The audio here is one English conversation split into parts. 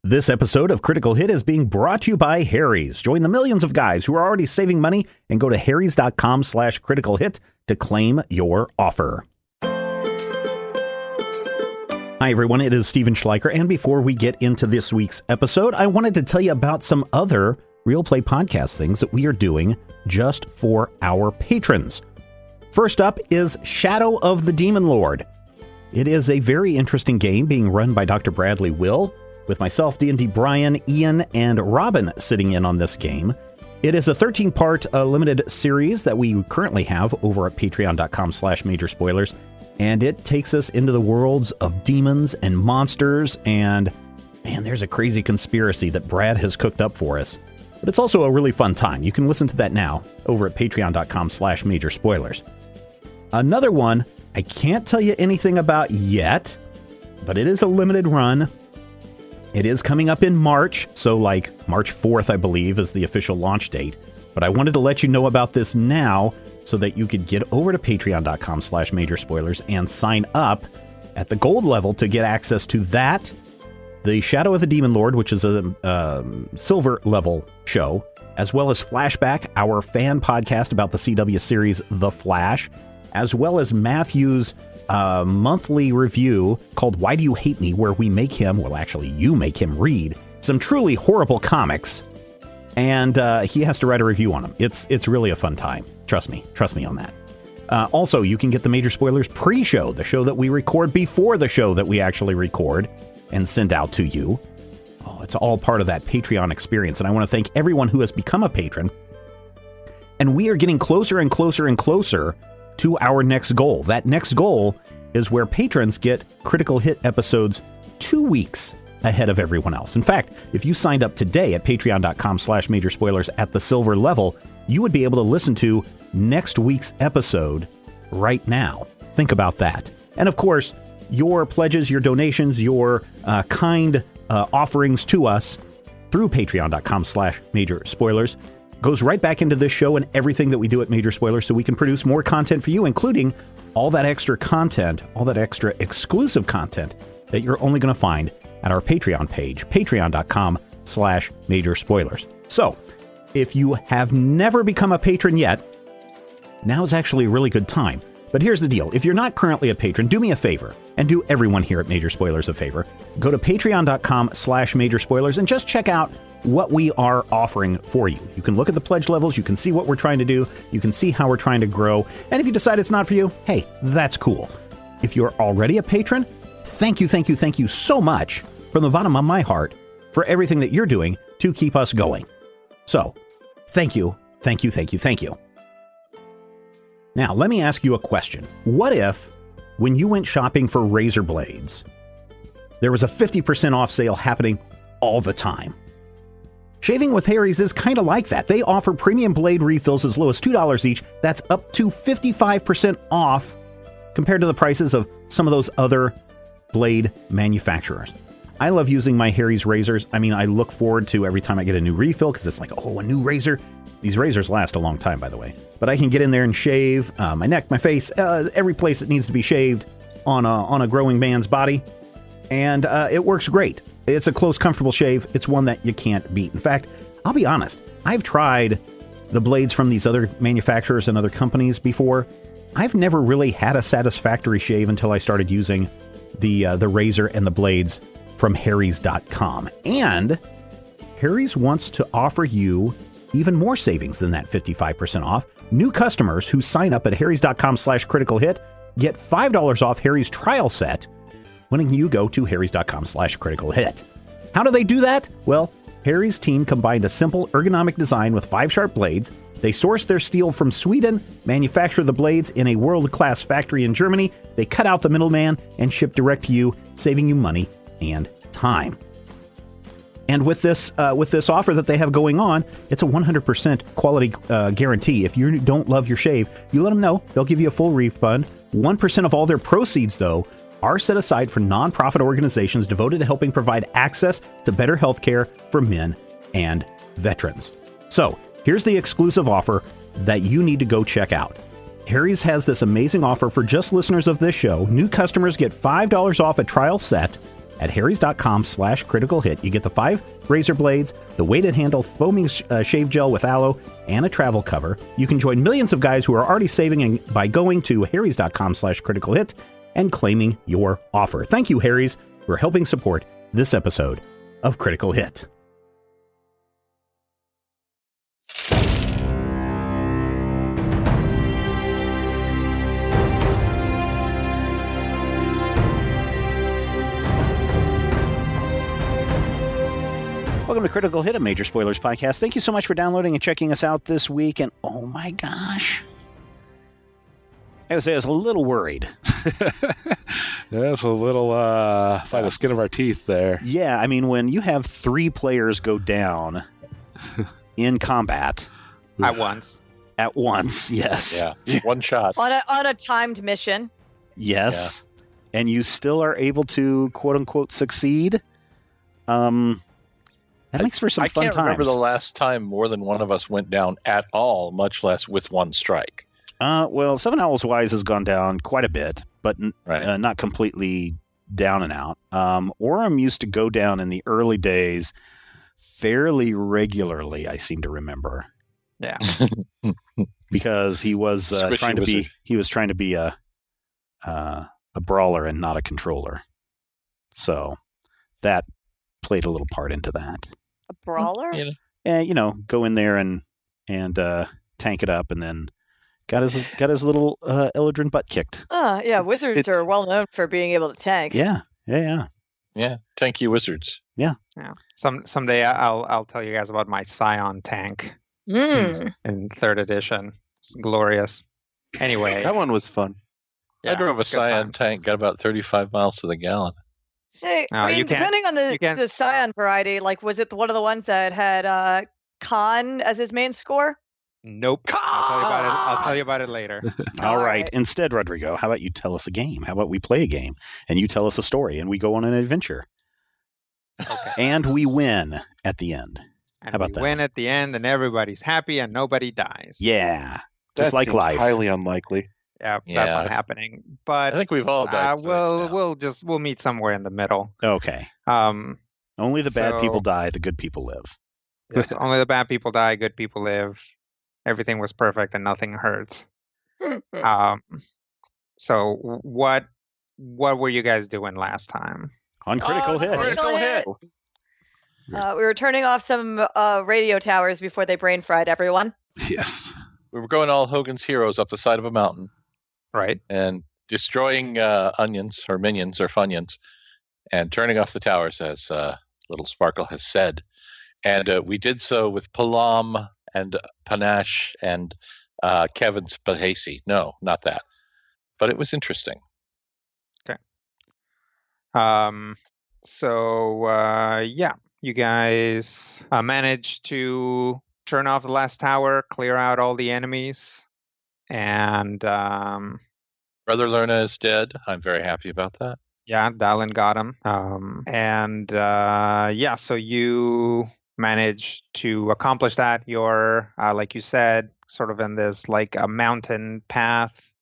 This episode of Critical Hit is being brought to you by Harry's. Join the millions of guys who are already saving money and go to harrys.com/critical hit to claim your offer. Hi, everyone. It is Steven Schleicher. And before we get into this week's episode, I wanted to tell you about some other Real Play Podcast things that we are doing just for our patrons. First up is Shadow of the Demon Lord. It is a very interesting game being run by Dr. Bradley Will, with myself, D&D Brian, Ian, and Robin sitting in on this game. It is a 13-part limited series that we currently have over at patreon.com/major spoilers, and it takes us into the worlds of demons and monsters, and man, there's a crazy conspiracy that Brad has cooked up for us. But it's also a really fun time. You can listen to that now over at patreon.com/major spoilers. Another one I can't tell you anything about yet, but it is a limited run. It is coming up in March, so like March 4th, I believe, is the official launch date. But I wanted to let you know about this now so that you could get over to patreon.com/major spoilers and sign up at the gold level to get access to that, the Shadow of the Demon Lord, which is a silver level show, as well as Flashback, our fan podcast about the CW series The Flash, as well as Matthew's monthly review called Why Do You Hate Me, where we make him, well, actually, you make him read some truly horrible comics, and he has to write a review on them. It's really a fun time. Trust me on that. Also, you can get the Major Spoilers pre-show, the show that we record before the show that we actually record and send out to you. Oh, it's all part of that Patreon experience, and I want to thank everyone who has become a patron. And we are getting closer and closer and closer to our next goal. That next goal is where patrons get Critical Hit episodes 2 weeks ahead of everyone else. In fact, if you signed up today at patreon.com/major spoilers at the silver level, you would be able to listen to next week's episode right now. Think about that. And of course, your pledges, your donations, your kind offerings to us through patreon.com/major spoilers goes right back into this show and everything that we do at Major Spoilers, so we can produce more content for you, including all that extra content, all that extra exclusive content that you're only going to find at our Patreon page, patreon.com/major spoilers. So, if you have never become a patron yet, now is actually a really good time. But here's the deal. If you're not currently a patron, do me a favor, and do everyone here at Major Spoilers a favor. Go to patreon.com/major spoilers and just check out what we are offering for you. You can look at the pledge levels, you can see what we're trying to do, you can see how we're trying to grow, and if you decide it's not for you, hey, that's cool. If you're already a patron, thank you so much from the bottom of my heart for everything that you're doing to keep us going. So, thank you. Now, let me ask you a question. What if, when you went shopping for razor blades, there was a 50% off sale happening all the time? Shaving with Harry's is kind of like that. They offer premium blade refills as low as $2 each. That's up to 55% off compared to the prices of some of those other blade manufacturers. I love using my Harry's razors. I mean, I look forward to every time I get a new refill because it's like, oh, a new razor. These razors last a long time, by the way. But I can get in there and shave my neck, my face, every place that needs to be shaved on a growing man's body. And it works great. It's a close, comfortable shave. It's one that you can't beat. In fact, I'll be honest. I've tried the blades from these other manufacturers and other companies before. I've never really had a satisfactory shave until I started using the razor and the blades from Harrys.com. And Harry's wants to offer you even more savings than that 55% off. New customers who sign up at Harrys.com/critical hit get $5 off Harry's trial set when you go to Harrys.com/critical hit. How do they do that? Well, Harry's team combined a simple ergonomic design with 5 sharp blades. They source their steel from Sweden, manufacture the blades in a world-class factory in Germany. They cut out the middleman and ship direct to you, saving you money and time. And with this offer that they have going on, it's a 100% quality guarantee. If you don't love your shave, you let them know. They'll give you a full refund. 1% of all their proceeds, though, are set aside for nonprofit organizations devoted to helping provide access to better health care for men and veterans. So, here's the exclusive offer that you need to go check out. Harry's has this amazing offer for just listeners of this show. New customers get $5 off a trial set at harrys.com/critical hit. You get the 5 razor blades, the weighted handle foaming shave gel with aloe, and a travel cover. You can join millions of guys who are already saving by going to harrys.com/critical hit and claiming your offer. Thank you, Harry's, for helping support this episode of Critical Hit. Welcome to Critical Hit, a Major Spoilers podcast. Thank you so much for downloading and checking us out this week. And oh my gosh, I gotta say, I was a little worried. That's a little by the skin of our teeth there. Yeah, I mean, when you have 3 players go down in combat at once, yes, yeah, one shot on a timed mission, yes, yeah. And you still are able to quote unquote succeed. That makes for some fun times. I can't remember the last time more than one of us went down at all, much less with one strike. Well, Seven Owls Wise has gone down quite a bit, but not completely down and out. Orem used to go down in the early days fairly regularly, I seem to remember. Yeah. Because he was trying to be a brawler and not a controller. So that played a little part into that. A brawler? Yeah, go in there and tank it up, and then got his little Eldrin butt kicked. Yeah, wizards are well known for being able to tank. Yeah. Tank you wizards. Yeah. Someday I'll tell you guys about my Scion tank in 3rd edition. It's glorious. Anyway, that one was fun. I drove a Scion tank, got about 35 miles to the gallon. Hey, depending on the Scion variety, like, was it one of the ones that had Khan as his main score? Nope. I'll tell you about it later. All right. Instead, Rodrigo, how about you tell us a game? How about we play a game and you tell us a story and we go on an adventure? Okay. And we win at the end. And how about that? Win at the end and everybody's happy and nobody dies. Yeah. Just that like life. Highly unlikely. Yeah, that's not happening. But I think we've all died. We'll meet somewhere in the middle. Okay. Only the bad people die, the good people live. Yes, only the bad people die, good people live. Everything was perfect and nothing hurt. So what were you guys doing last time? On Critical Hit. Critical Hit. We were turning off some radio towers before they brain fried everyone. Yes. We were going all Hogan's Heroes up the side of a mountain. Right. And destroying onions or minions or funyuns and turning off the towers, as Little Sparkle has said. And we did so with Palam and Panache and Kevin Spacey. No, not that. But it was interesting. Okay. You guys managed to turn off the last tower, clear out all the enemies, and Brother Lerna is dead. I'm very happy about that. Yeah, Dallin got him. So you managed to accomplish that. You're, like you said, sort of in this like a mountain path.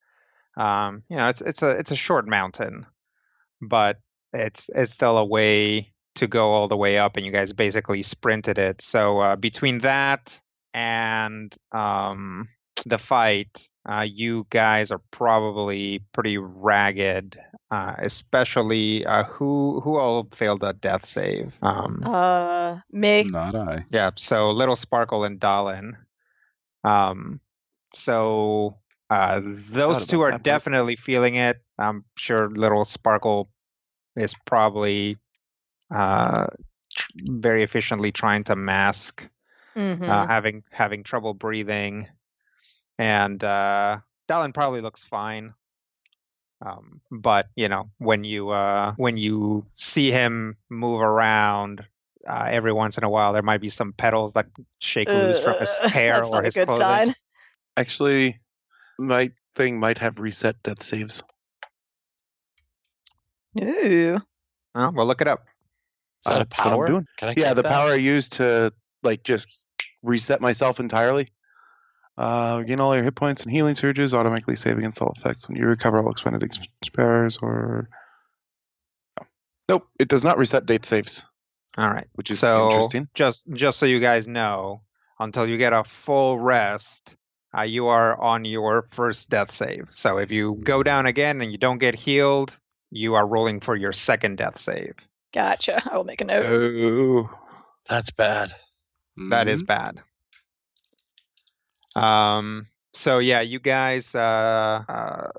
It's a short mountain, but it's still a way to go all the way up, and you guys basically sprinted it. So between that and the fight, you guys are probably pretty ragged, especially who all failed a death save. Me. Not I. Yeah, so Little Sparkle and Dallin. Those two are definitely feeling it. I'm sure Little Sparkle is probably very efficiently trying to mask having trouble breathing, and Dallin probably looks fine. But when you see him move around every once in a while, there might be some petals that shake loose from his hair or his clothing. Sign. Actually, my thing might have reset death saves. Ooh. Well, we'll look it up. That's what I'm doing. The power I use to just reset myself entirely. Gain all your hit points and healing surges, automatically save against all effects when you recover all expended powers, or Nope, it does not reset death saves. All right, which is so interesting. Just so you guys know, until you get a full rest, you are on your first death save. So if you go down again and you don't get healed, you are rolling for your second death save. Gotcha. I will make a note. Oh, that's bad. That is bad. So yeah, you guys are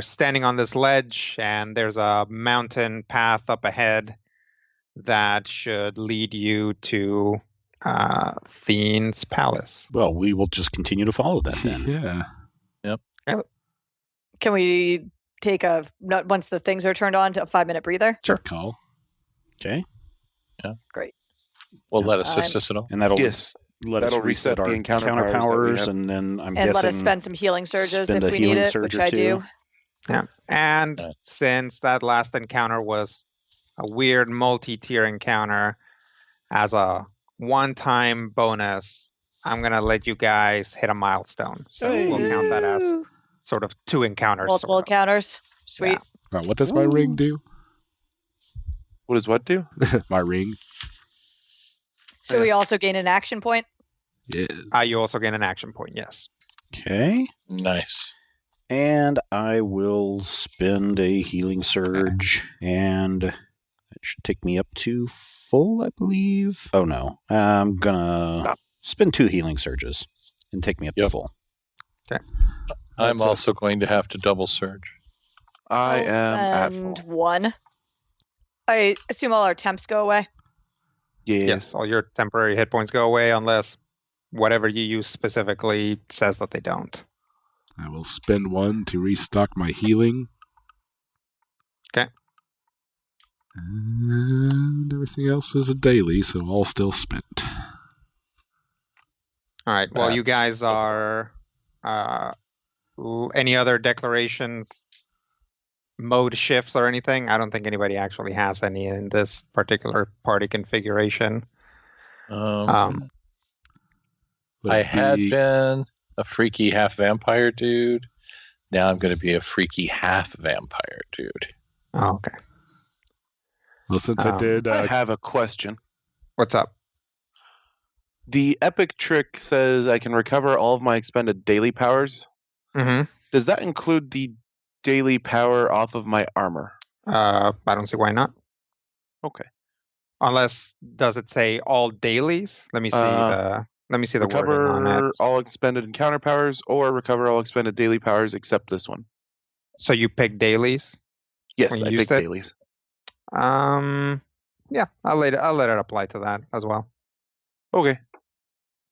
standing on this ledge, and there's a mountain path up ahead that should lead you to Fiend's palace. Well, we will just continue to follow that then. Yeah. Yep. Can we take once the things are turned on, a 5-minute breather? Sure. Call. Okay. Yeah. Great. Well, let assist us at all. And that'll that'll reset our the encounter powers, and then I'm guessing let us spend some healing surges if we need it, which I do. Yeah. And since that last encounter was a weird multi-tier encounter, as a one-time bonus, I'm going to let you guys hit a milestone. So we'll count that as sort of 2 encounters. Multiple encounters. Sweet. Yeah. What does my ring do? What does what do? My ring. So we also gain an action point? Yeah. You also gain an action point, yes. Okay. Nice. And I will spend a healing surge, and it should take me up to full, I believe. Oh, no. I'm going to spend 2 healing surges and take me up to full. Okay. I'm also going to have to double surge. I am at full. 1. I assume all our temps go away? Yes, all your temporary hit points go away unless whatever you use specifically says that they don't. I will spend 1 to restock my healing. Okay. And everything else is a daily, so all still spent. All right. Well, you guys are... any other declarations, mode shifts, or anything? I don't think anybody actually has any in this particular party configuration. I had been a freaky half vampire dude. Now I'm going to be a freaky half vampire dude. Oh, okay. Well, since I did... I have a question. What's up? The epic trick says I can recover all of my expended daily powers. Mm-hmm. Does that include the daily power off of my armor? I don't see why not. Okay. Unless, does it say all dailies? Let me see the recover wording on it. All expended encounter powers, or recover all expended daily powers except this one. So you pick dailies? Yes, I picked dailies. Yeah, I'll let it apply to that as well. Okay.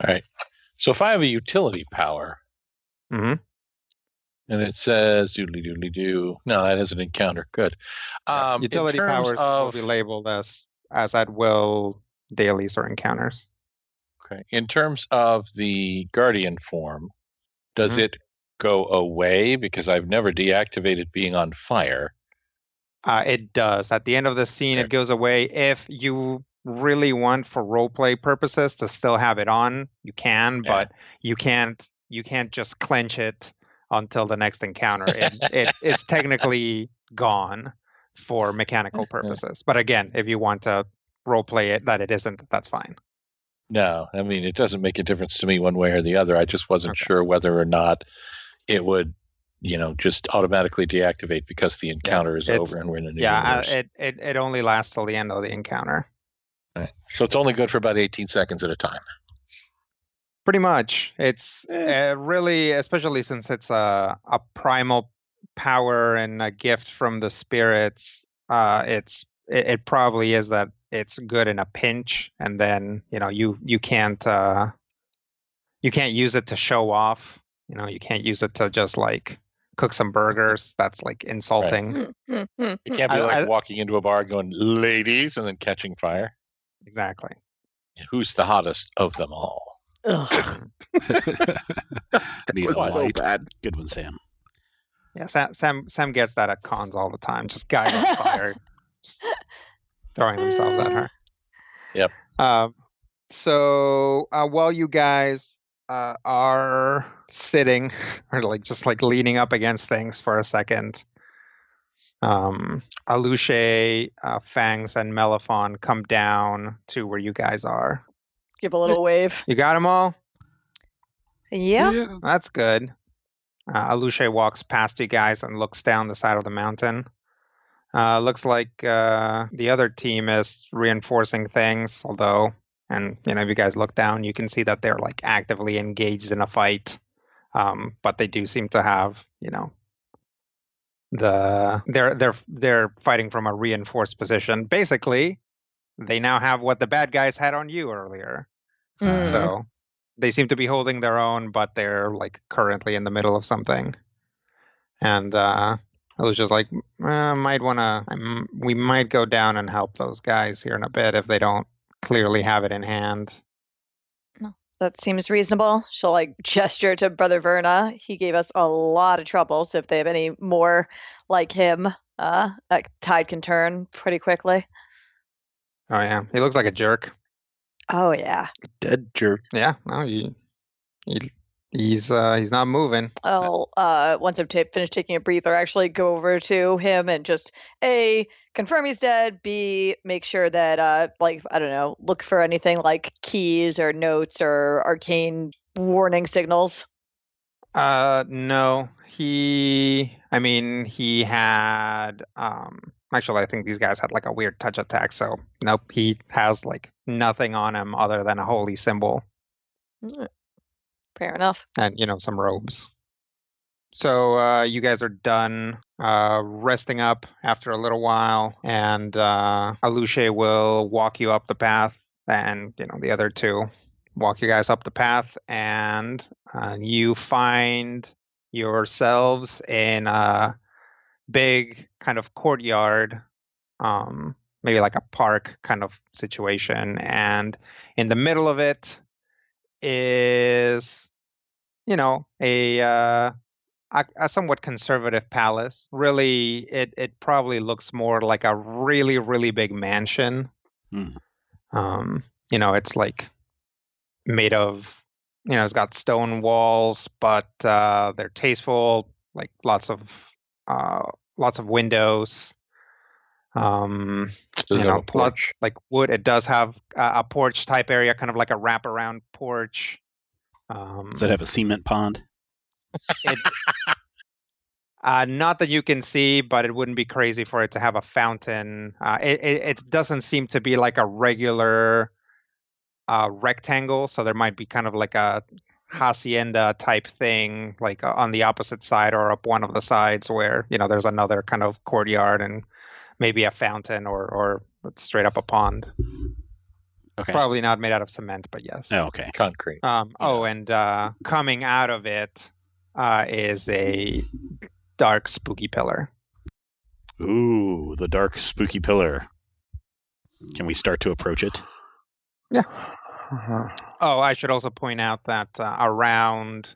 All right. So if I have a utility power, mm-hmm. and it says doodly doodly doo. No, that is an encounter. Good. Utility powers will be labeled as at will dailies or encounters. Okay. In terms of the Guardian form, does it go away? Because I've never deactivated being on fire. It does. At the end of the scene, it goes away. If you really want, for roleplay purposes, to still have it on, you can, but you can't just clench it until the next encounter. It is technically gone for mechanical purposes. But again, if you want to roleplay it that it isn't, that's fine. No, I mean, it doesn't make a difference to me one way or the other. I just wasn't sure whether or not it would, just automatically deactivate because the encounter is over and we're in a new universe. It only lasts till the end of the encounter. Right. So it's only good for about 18 seconds at a time. Pretty much. It's really, especially since it's a primal power and a gift from the spirits, it probably is that it's good in a pinch, and then you can't use it to show off. You can't use it to just like cook some burgers. That's like insulting. Right. It can't be like walking into a bar going, ladies, and then catching fire. Exactly. Who's the hottest of them all? That was so bad. Good one, Sam. Yeah, Sam gets that at cons all the time. Just guys on fire, just throwing themselves at her. Yep. So while you guys are sitting or just leaning up against things for a second, Aluche, Fangs, and Melifon come down to where you guys are. Give a little wave. You got them all? Yeah. That's good. Aluche walks past you guys and looks down the side of the mountain. Looks like the other team is reinforcing things, although, and if you guys look down, you can see that they're like actively engaged in a fight. But they do seem to have, they're fighting from a reinforced position. Basically, they now have what the bad guys had on you earlier. So they seem to be holding their own, but they're like currently in the middle of something. And I was just like, we might go down and help those guys here in a bit if they don't clearly have it in hand. No, that seems reasonable. She'll like gesture to Brother Verna. He gave us a lot of trouble, so if they have any more like him, that tide can turn pretty quickly. Oh yeah, he looks like a jerk. Oh yeah, dead jerk. Yeah, no, he's not moving. Oh, once I've finished taking a breather, actually go over to him and just A, confirm he's dead, B, make sure that like, I don't know, look for anything like keys or notes or arcane warning signals. No, he had actually I think these guys had like a weird touch attack, so nope, he has like nothing on him other than a holy symbol. Fair enough. And some robes. So you guys are done resting up after a little while, and Aluche will walk you up the path, and the other two walk you guys up the path, and you find yourselves in a big kind of courtyard, maybe like a park kind of situation, and in the middle of it is a somewhat conservative palace. Really, it probably looks more like a really, really big mansion. It's like made of, it's got stone walls, but they're tasteful, like lots of windows. Porch? Like wood. It does have a porch type area, kind of like a wraparound porch. Does it have a cement pond? Not that you can see, but it wouldn't be crazy for it to have a fountain. It doesn't seem to be like a regular rectangle, so there might be kind of like a hacienda type thing, like on the opposite side or up one of the sides where there's another kind of courtyard and maybe a fountain or straight up a pond. Okay. Probably not made out of cement, but yes. Oh, okay. Concrete. And coming out of it is a dark, spooky pillar. Ooh, the dark, spooky pillar. Can we start to approach it? Yeah. Oh, I should also point out that around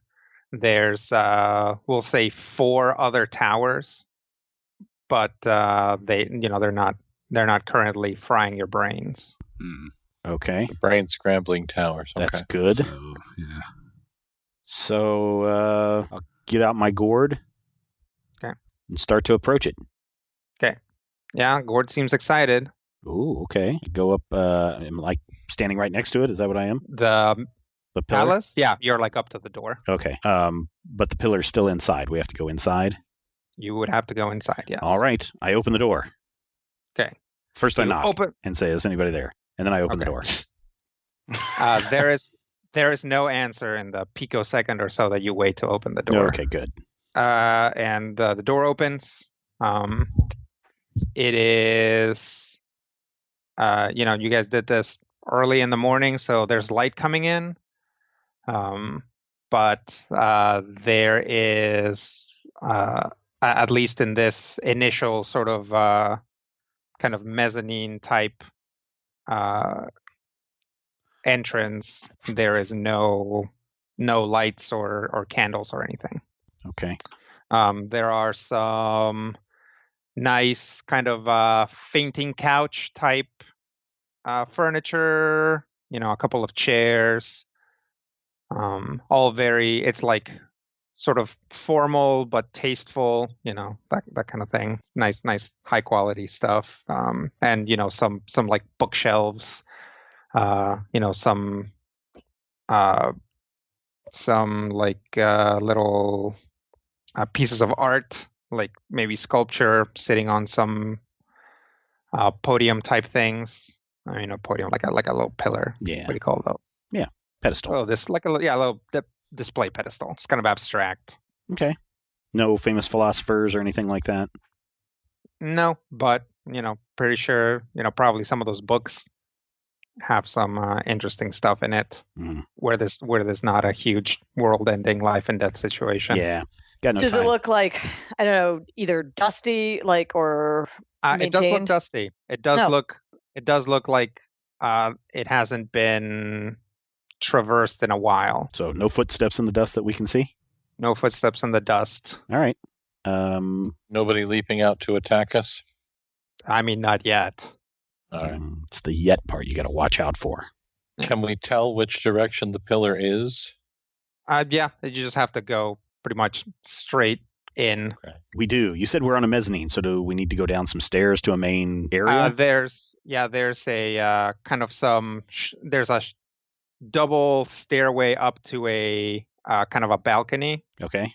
there's, we'll say, 4 other towers, but they're not currently frying your brains. Okay. Brain scrambling towers. Okay. That's good. So I'll get out my gourd. Okay. And start to approach it. Okay. Yeah, Gord seems excited. Ooh, okay. Go up. I'm like standing right next to it. Is that what I am? The pillar? Palace? Yeah, you're like up to the door. Okay. But the pillar's still inside. We have to go inside. You would have to go inside. Yes. All right. I open the door. Okay. First, I knock and say, "Is anybody there?" And then I open the door. There is no answer in the picosecond or so that you wait to open the door. Okay, good. And the door opens. It is, you guys did this early in the morning, so there's light coming in. But there is, at least in this initial sort of kind of mezzanine type entrance, there is no lights or candles or anything. Okay. There are some nice kind of fainting couch type furniture, a couple of chairs, all it's like sort of formal but tasteful, that kind of thing. Nice, high quality stuff. And some like bookshelves, some like little pieces of art, like maybe sculpture sitting on some podium type things. I mean, a podium, like a little pillar. Yeah. What do you call those? Yeah, pedestal. Oh, this like a little display pedestal. It's kind of abstract. Okay. No famous philosophers or anything like that? No, but pretty sure probably some of those books have some interesting stuff in it. Where there's not a huge world-ending life and death situation. Yeah. Got no Does time. it look like, I don't know, either dusty, like, or it does look dusty. It does look like it hasn't been traversed in a while. So no footsteps in the dust that we can see? No footsteps in the dust. All right. Nobody leaping out to attack us? I mean, not yet. All right. It's the yet part you got to watch out for. Can we tell which direction the pillar is? Yeah, you just have to go pretty much straight in. Okay. We do. You said we're on a mezzanine, so do we need to go down some stairs to a main area? There's a kind of there's a double stairway up to a kind of a balcony. Okay.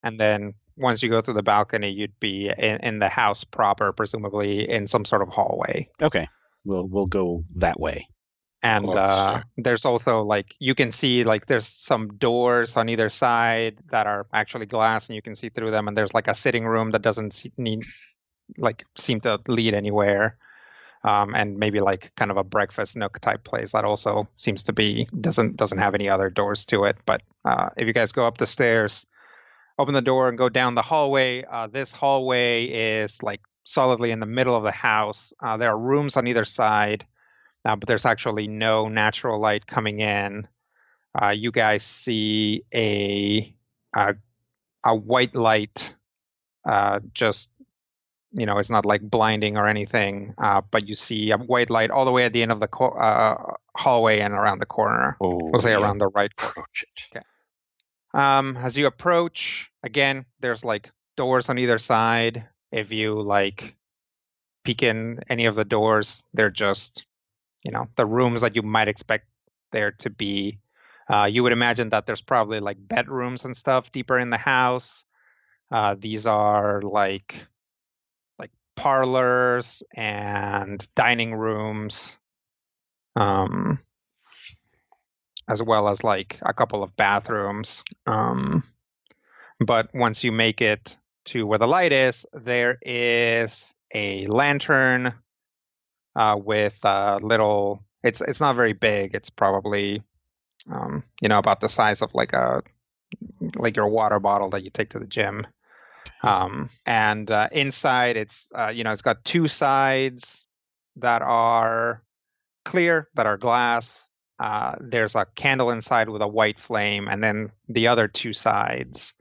And then once you go through the balcony, you'd be in the house proper, presumably in some sort of hallway. Okay. We'll go that way. And there's also, like, you can see, like, there's some doors on either side that are actually glass and you can see through them. And there's like a sitting room that doesn't seem to lead anywhere. And maybe like kind of a breakfast nook type place that also seems to be doesn't have any other doors to it. But if you guys go up the stairs, open the door and go down the hallway, this hallway is like solidly in the middle of the house. There are rooms on either side, but there's actually no natural light coming in. You guys see a white light, just, it's not like blinding or anything, but you see a white light all the way at the end of the hallway and around the corner. We'll say around the right. Approach it. Okay. As you approach, again, there's like doors on either side. If you like peek in any of the doors, they're just, the rooms that you might expect there to be. You would imagine that there's probably like bedrooms and stuff deeper in the house. These are like parlors and dining rooms, as well as like a couple of bathrooms. But once you make it to where the light is, there is a lantern with a little. It's not very big. It's probably about the size of like your water bottle that you take to the gym. And inside, it's it's got two sides that are clear, that are glass. There's a candle inside with a white flame, and then the other two sides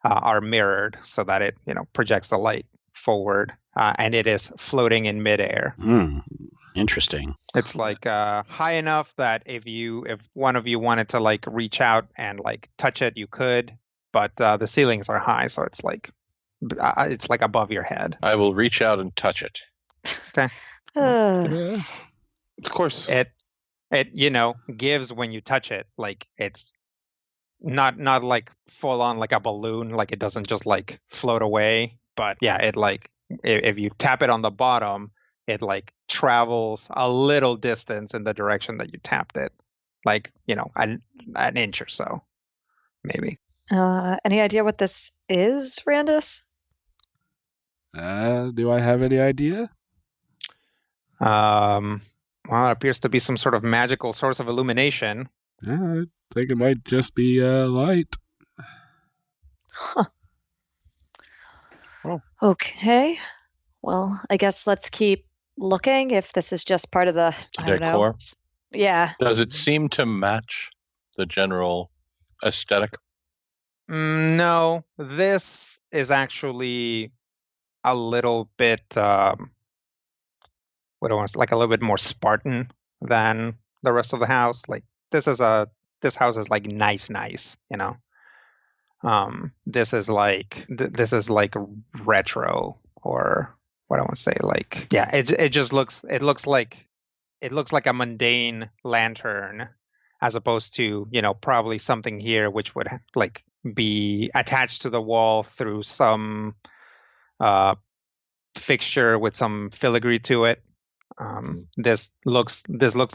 are mirrored so that it projects the light forward, and it is floating in midair. Interesting. It's like high enough that if one of you wanted to like reach out and like touch it, you could, but the ceilings are high, so it's like above your head. I will reach out and touch it. Okay. Of course. It gives when you touch it. Like, it's not like full on like a balloon. Like, it doesn't just like float away. But yeah, it like if you tap it on the bottom, it like travels a little distance in the direction that you tapped it. Like, an inch or so, maybe. Any idea what this is, Randus? Do I have any idea? Well, it appears to be some sort of magical source of illumination. I think it might just be light. Huh. Oh. Okay. Well, I guess let's keep looking if this is just part of the decor. Yeah. Does it seem to match the general aesthetic? No, this is actually a little bit like a little bit more Spartan than the rest of the house. Like, this house is like nice, This is like retro, or what I want to say. Like, yeah, it looks like a mundane lantern, as opposed to, probably something here which would like be attached to the wall through some fixture with some filigree to it. This looks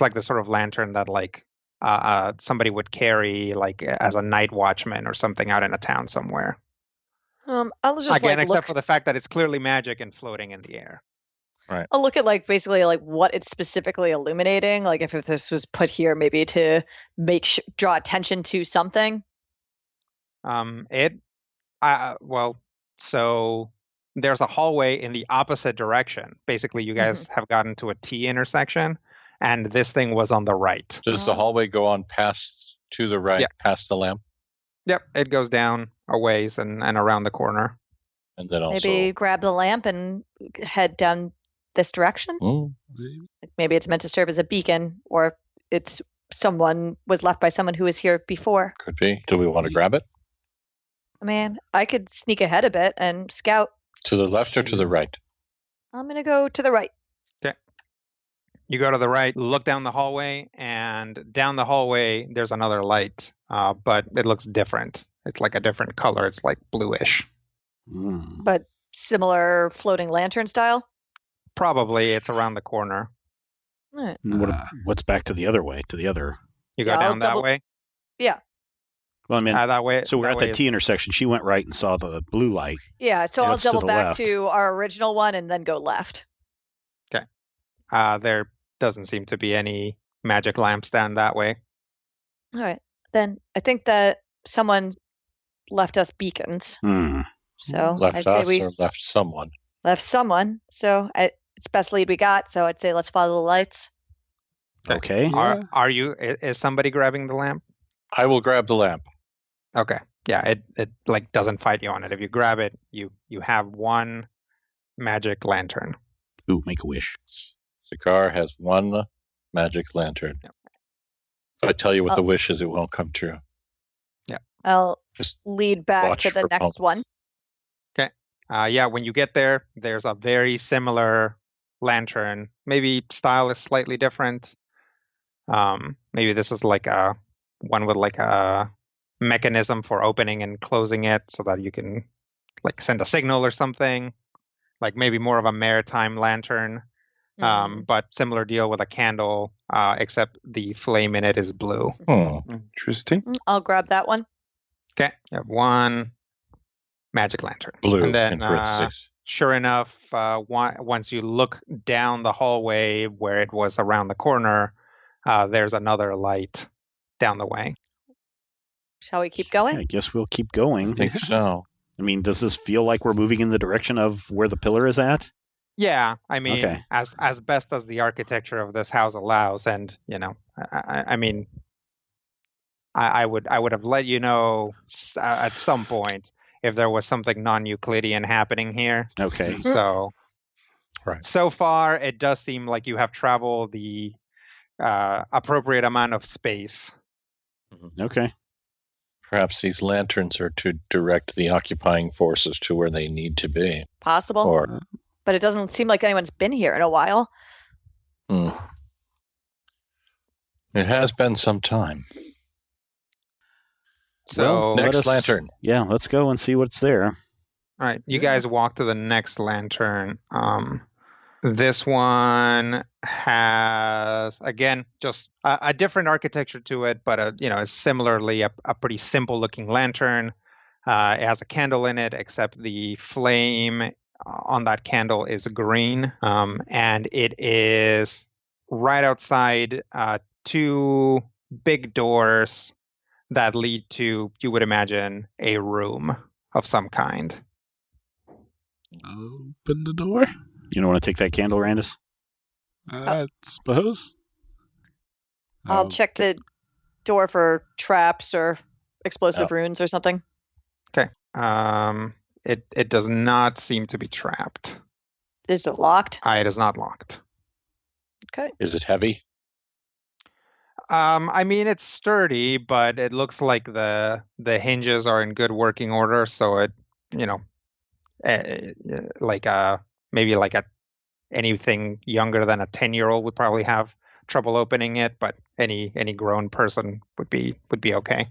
like the sort of lantern that like somebody would carry like as a night watchman or something out in a town somewhere. I'll just Again, except for the fact that it's clearly magic and floating in the air. Right. I'll look at like basically like what it's specifically illuminating. Like if this was put here maybe to draw attention to something. So there's a hallway in the opposite direction. Basically, you guys have gotten to a T intersection, and this thing was on the right. Does the hallway go on past to the right, past the lamp? Yep, it goes down a ways and around the corner. And then also maybe grab the lamp and head down this direction. Maybe it's meant to serve as a beacon, or it's was left by someone who was here before. Could be. Do we want to grab it? I mean, I could sneak ahead a bit and scout. To the left or to the right? I'm going to go to the right. Okay. You go to the right, look down the hallway, and down the hallway, there's another light, but it looks different. It's like a different color. It's like bluish. But similar floating lantern style? Probably. It's around the corner. Right. What's back to the other way? To the other? You go down that way? Yeah. Well, I mean, that way. So we're at the T intersection. She went right and saw the blue light. Yeah, so I'll double back left. to our original one and then go left. Okay. There doesn't seem to be any magic lamps down that way. All right. Then I think that someone left us beacons. So left I'd say us or left someone? Left someone. So it's best lead we got. So I'd say let's follow the lights. Okay. Yeah. Is somebody grabbing the lamp? I will grab the lamp. Okay. Yeah, it like doesn't fight you on it. If you grab it, you have one magic lantern. Ooh, make a wish. Sakar has one magic lantern. Yep. If I tell you what the wish is, it won't come true. Yeah. I'll Just lead back to the next one. Okay. Yeah, when you get there, there's a very similar lantern. Maybe style is slightly different. Maybe this is like one with like a mechanism for opening and closing it so that you can like send a signal or something. Like maybe more of a maritime lantern. But similar deal with a candle, except the flame in it is blue. Interesting. I'll grab that one. Okay. You have one magic lantern. Blue and then, in parentheses. Sure enough, once you look down the hallway where it was around the corner, there's another light down the way. Shall we keep going? I guess we'll keep going. I think so. I mean, does this feel like we're moving in the direction of where the pillar is at? Yeah, I mean, Okay. as best as the architecture of this house allows, and I mean, I would have let you know at some point if there was something non-Euclidean happening here. Okay. So, right. So far, it does seem like you have traveled the appropriate amount of space. Okay. Perhaps these lanterns are to direct the occupying forces to where they need to be. Possible. But it doesn't seem like anyone's been here in a while. It has been some time. So next lantern. Yeah, let's go and see what's there. All right, you guys walk to the next lantern. This one has, again, just a different architecture to it, but it's similarly a pretty simple looking lantern. It has a candle in it, except the flame on that candle is green, and it is right outside two big doors that lead to, you would imagine, a room of some kind. Open the door? You don't want to take that candle, Randus? I suppose. I'll check the door for traps or explosive runes or something. Okay. It does not seem to be trapped. Is it locked? It is not locked. Okay. Is it heavy? I mean, it's sturdy, but it looks like the hinges are in good working order. So it, you know, like maybe like anything younger than a 10-year-old would probably have trouble opening it, but any grown person would be okay.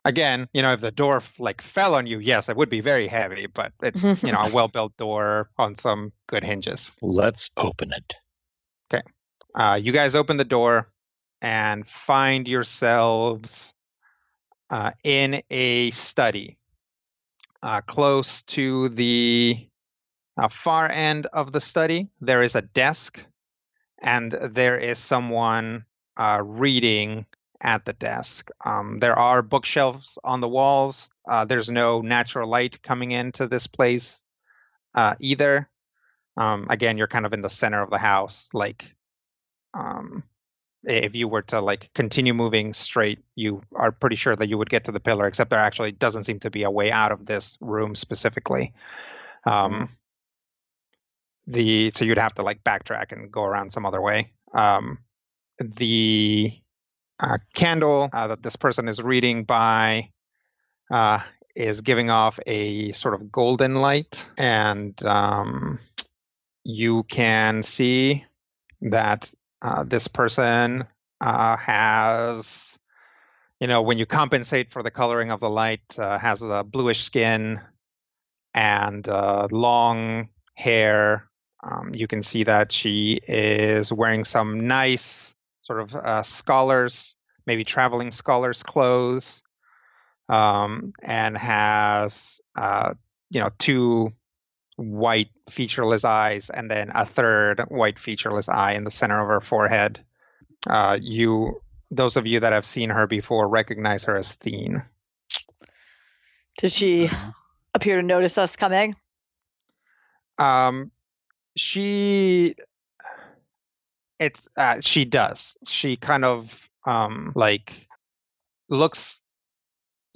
Again, if the door like fell on you, yes, it would be very heavy, but it's a well-built door on some good hinges. Let's open it. Okay. You guys open the door and find yourselves in a study. Close to the far end of the study, there is a desk, and there is someone reading at the desk. There are bookshelves on the walls. There's no natural light coming into this place either. Again, you're kind of in the center of the house. Like, if you were to like continue moving straight, you are pretty sure that you would get to the pillar, except there actually doesn't seem to be a way out of this room specifically. So you'd have to like backtrack and go around some other way. The candle that this person is reading by is giving off a sort of golden light, and you can see that this person has, when you compensate for the coloring of the light, has a bluish skin and long hair. You can see that she is wearing some nice sort of scholars, maybe traveling scholars clothes, and has, two white featureless eyes and then a third white featureless eye in the center of her forehead. Those of you that have seen her before recognize her as Thene. Did she appear to notice us coming? She does. She kind of looks.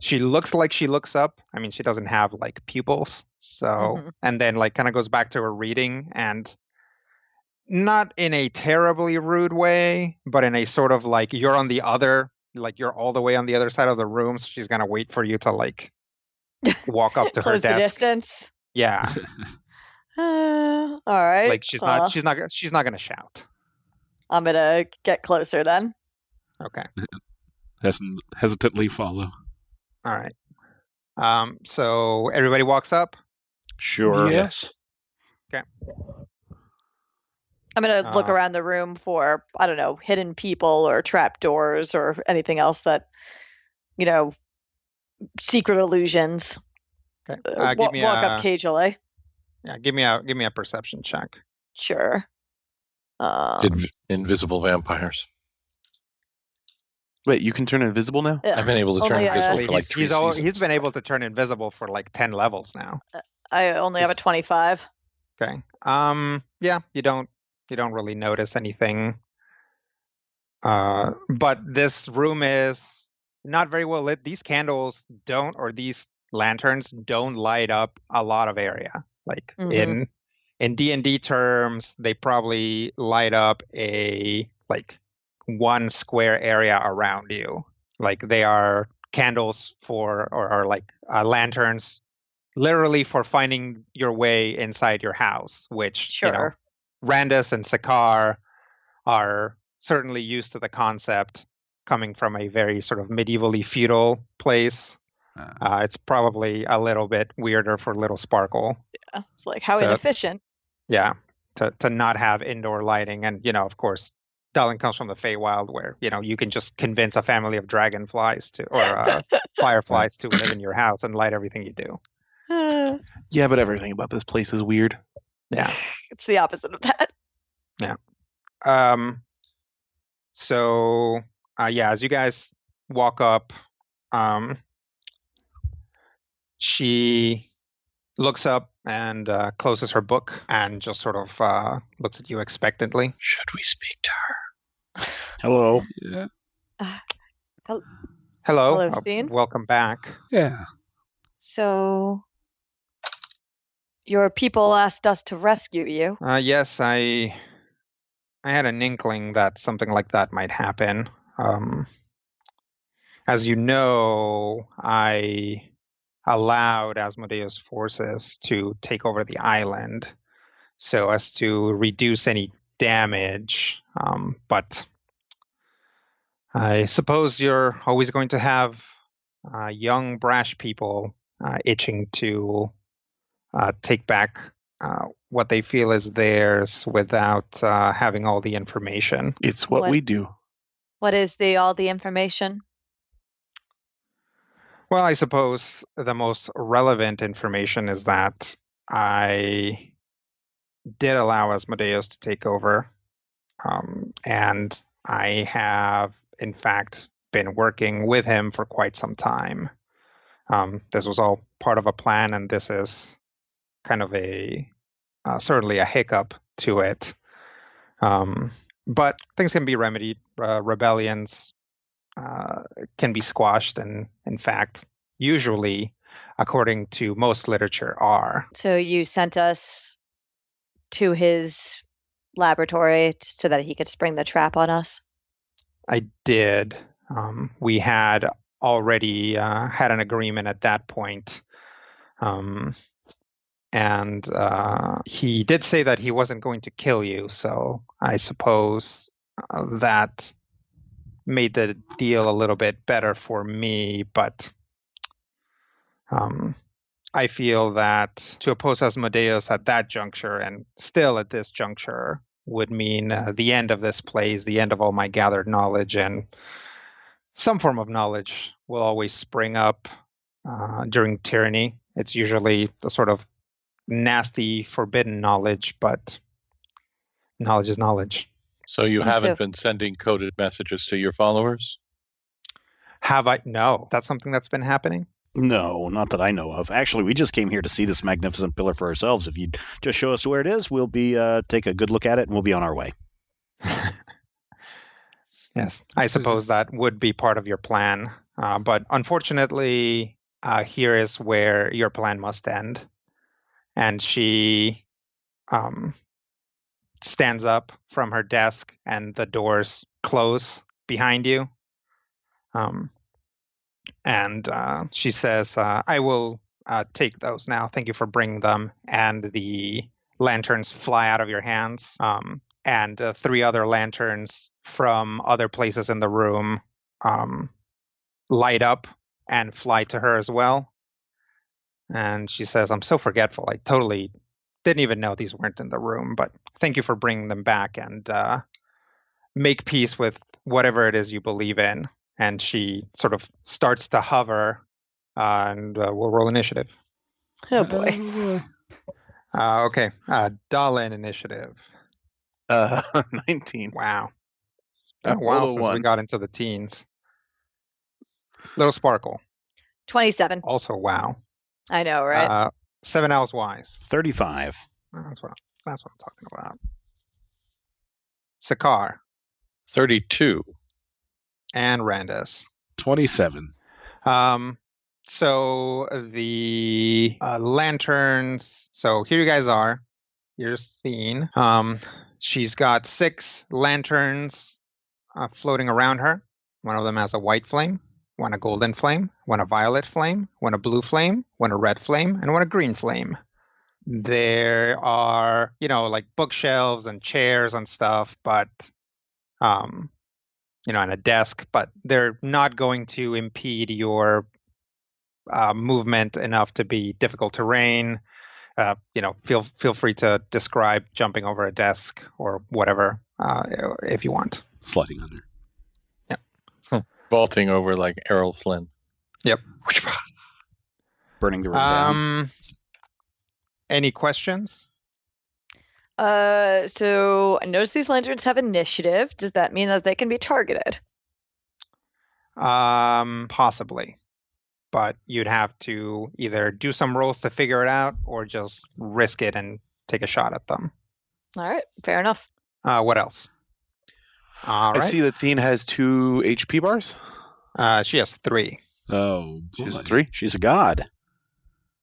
She looks like she looks up. I mean, she doesn't have like pupils. So, and then like kind of goes back to her reading, and not in a terribly rude way, but in a sort of like you're all the way on the other side of the room. So she's going to wait for you to like walk up to her desk. Close the distance. Yeah. All right. Like she's not going to shout. I'm going to get closer then. Okay. Hesitantly follow. All right. So everybody walks up? Sure. Yes. Okay. I'm going to look around the room for, I don't know, hidden people or trap doors or anything else that, secret illusions. Okay. Walk up cagely. Yeah, give me a perception check. Sure. Invisible vampires. Wait, you can turn invisible now? I've been able to turn invisible for like 3 seasons. He's been able to turn invisible for like 10 levels now. I only have a 25. Okay. Yeah, you don't really notice anything. But this room is not very well lit. These candles these lanterns don't light up a lot of area. Like in D&D terms, they probably light up a like 1 square area around you. Like they are candles or like lanterns literally for finding your way inside your house, which Randus and Sakar are certainly used to the concept, coming from a very sort of medievally feudal place. It's probably a little bit weirder for little Sparkle. Yeah, it's like how inefficient. Yeah, to not have indoor lighting. And, of course, Dallin comes from the Feywild where, you can just convince a family of dragonflies or fireflies to live in your house and light everything you do. Yeah, but everything about this place is weird. Yeah. It's the opposite of that. Yeah. So, as you guys walk up, she looks up and closes her book and just sort of looks at you expectantly. Should we speak to her? Hello. Yeah. Hello. Thene. Welcome back. Yeah. So, your people asked us to rescue you. Yes, I I had an inkling that something like that might happen. As you know, I allowed Asmodeus' forces to take over the island so as to reduce any damage. But I suppose you're always going to have young, brash people itching to take back what they feel is theirs without having all the information. It's what we do. What is all the information? Well, I suppose the most relevant information is that I did allow Asmodeus to take over, and I have, in fact, been working with him for quite some time. This was all part of a plan, and this is kind of certainly a hiccup to it. But things can be remedied. Rebellions can be squashed, and in fact, usually, according to most literature, are. So you sent us to his laboratory so that he could spring the trap on us? I did. We had already had an agreement at that point. And he did say that he wasn't going to kill you, so I suppose that made the deal a little bit better for me, but I feel that to oppose Asmodeus at that juncture, and still at this juncture, would mean the end of this place, the end of all my gathered knowledge, and some form of knowledge will always spring up during tyranny. It's usually the sort of nasty, forbidden knowledge, but knowledge is knowledge. So you haven't been sending coded messages to your followers? Have I? No. That's something that's been happening? No, not that I know of. Actually, we just came here to see this magnificent pillar for ourselves. If you'd just show us where it is, we'll be take a good look at it, and we'll be on our way. Yes, I suppose that would be part of your plan. But unfortunately, here is where your plan must end. And she stands up from her desk, and the doors close behind you. And she says, I will take those now. Thank you for bringing them. And the lanterns fly out of your hands. And 3 other lanterns from other places in the room light up and fly to her as well. And she says, I'm so forgetful. I totally didn't even know these weren't in the room, but thank you for bringing them back, and make peace with whatever it is you believe in. And she sort of starts to hover, and we'll roll initiative. Oh, boy. Okay. Dahlin initiative. 19. Wow. It's been a while since we got into the teens. Little Sparkle. 27. Also, wow. I know, right? 7 Owls Wise. 35. That's what I'm talking about. Sakar. 32. And Randus. 27. So the lanterns. So here you guys are. You're seen. She's got 6 lanterns floating around her. One of them has a white flame, one a golden flame, one a violet flame, one a blue flame, one a red flame, and one a green flame. There are, like bookshelves and chairs and stuff, but, and a desk, but they're not going to impede your movement enough to be difficult terrain. Feel free to describe jumping over a desk or whatever if you want. Sliding under. Yep. Vaulting over like Errol Flynn. Yep. Burning the room down. Any questions? So I notice these lanterns have initiative. Does that mean that they can be targeted? Possibly. But you'd have to either do some rolls to figure it out or just risk it and take a shot at them. All right, fair enough. What else? All right. I see that Thene has 2 HP bars. She has 3. Oh, she has 3? She's a god.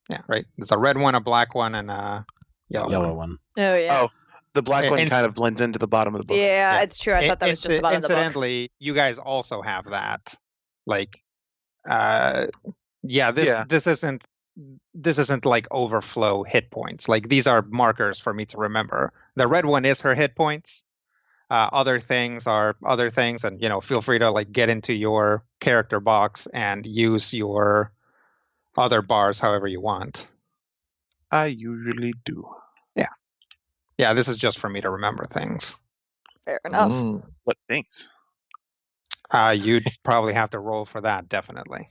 Yeah, right. There's a red one, a black one, and a yellow one. Oh, yeah. Oh, The black one kind of blends into the bottom of the book. Yeah, it's true. I thought that was just the bottom of the book. Incidentally, you guys also have that. Like, this isn't like overflow hit points. Like, these are markers for me to remember. The red one is her hit points. Other things are other things, and feel free to like get into your character box and use your other bars however you want. I usually do. Yeah, this is just for me to remember things. Fair enough. What things? You'd probably have to roll for that, definitely.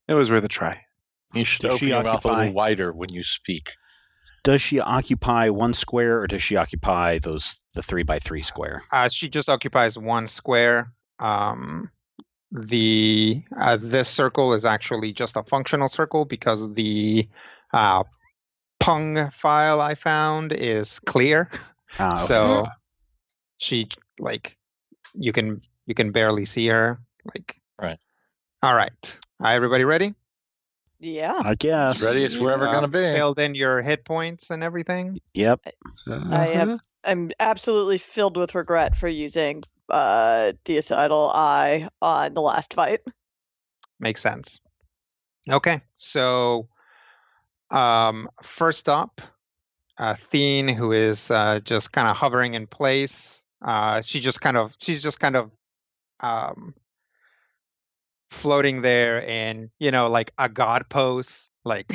It was worth a try. You should open your mouth a little wider when you speak. Does she occupy one square, or does she occupy the 3x3 square? She just occupies one square. This circle is actually just a functional circle because the Pung file I found is clear. Okay. So she you can barely see her. Right. All right. Everybody ready? Yeah. I guess. As ready as we're ever going to be. Filled in your hit points and everything? Yep. I'm absolutely filled with regret for using Deacidal Eye on the last fight. Makes sense. Okay. So first up, Theen, who is just kind of hovering in place. She's just kind of floating there in, like a god pose, like,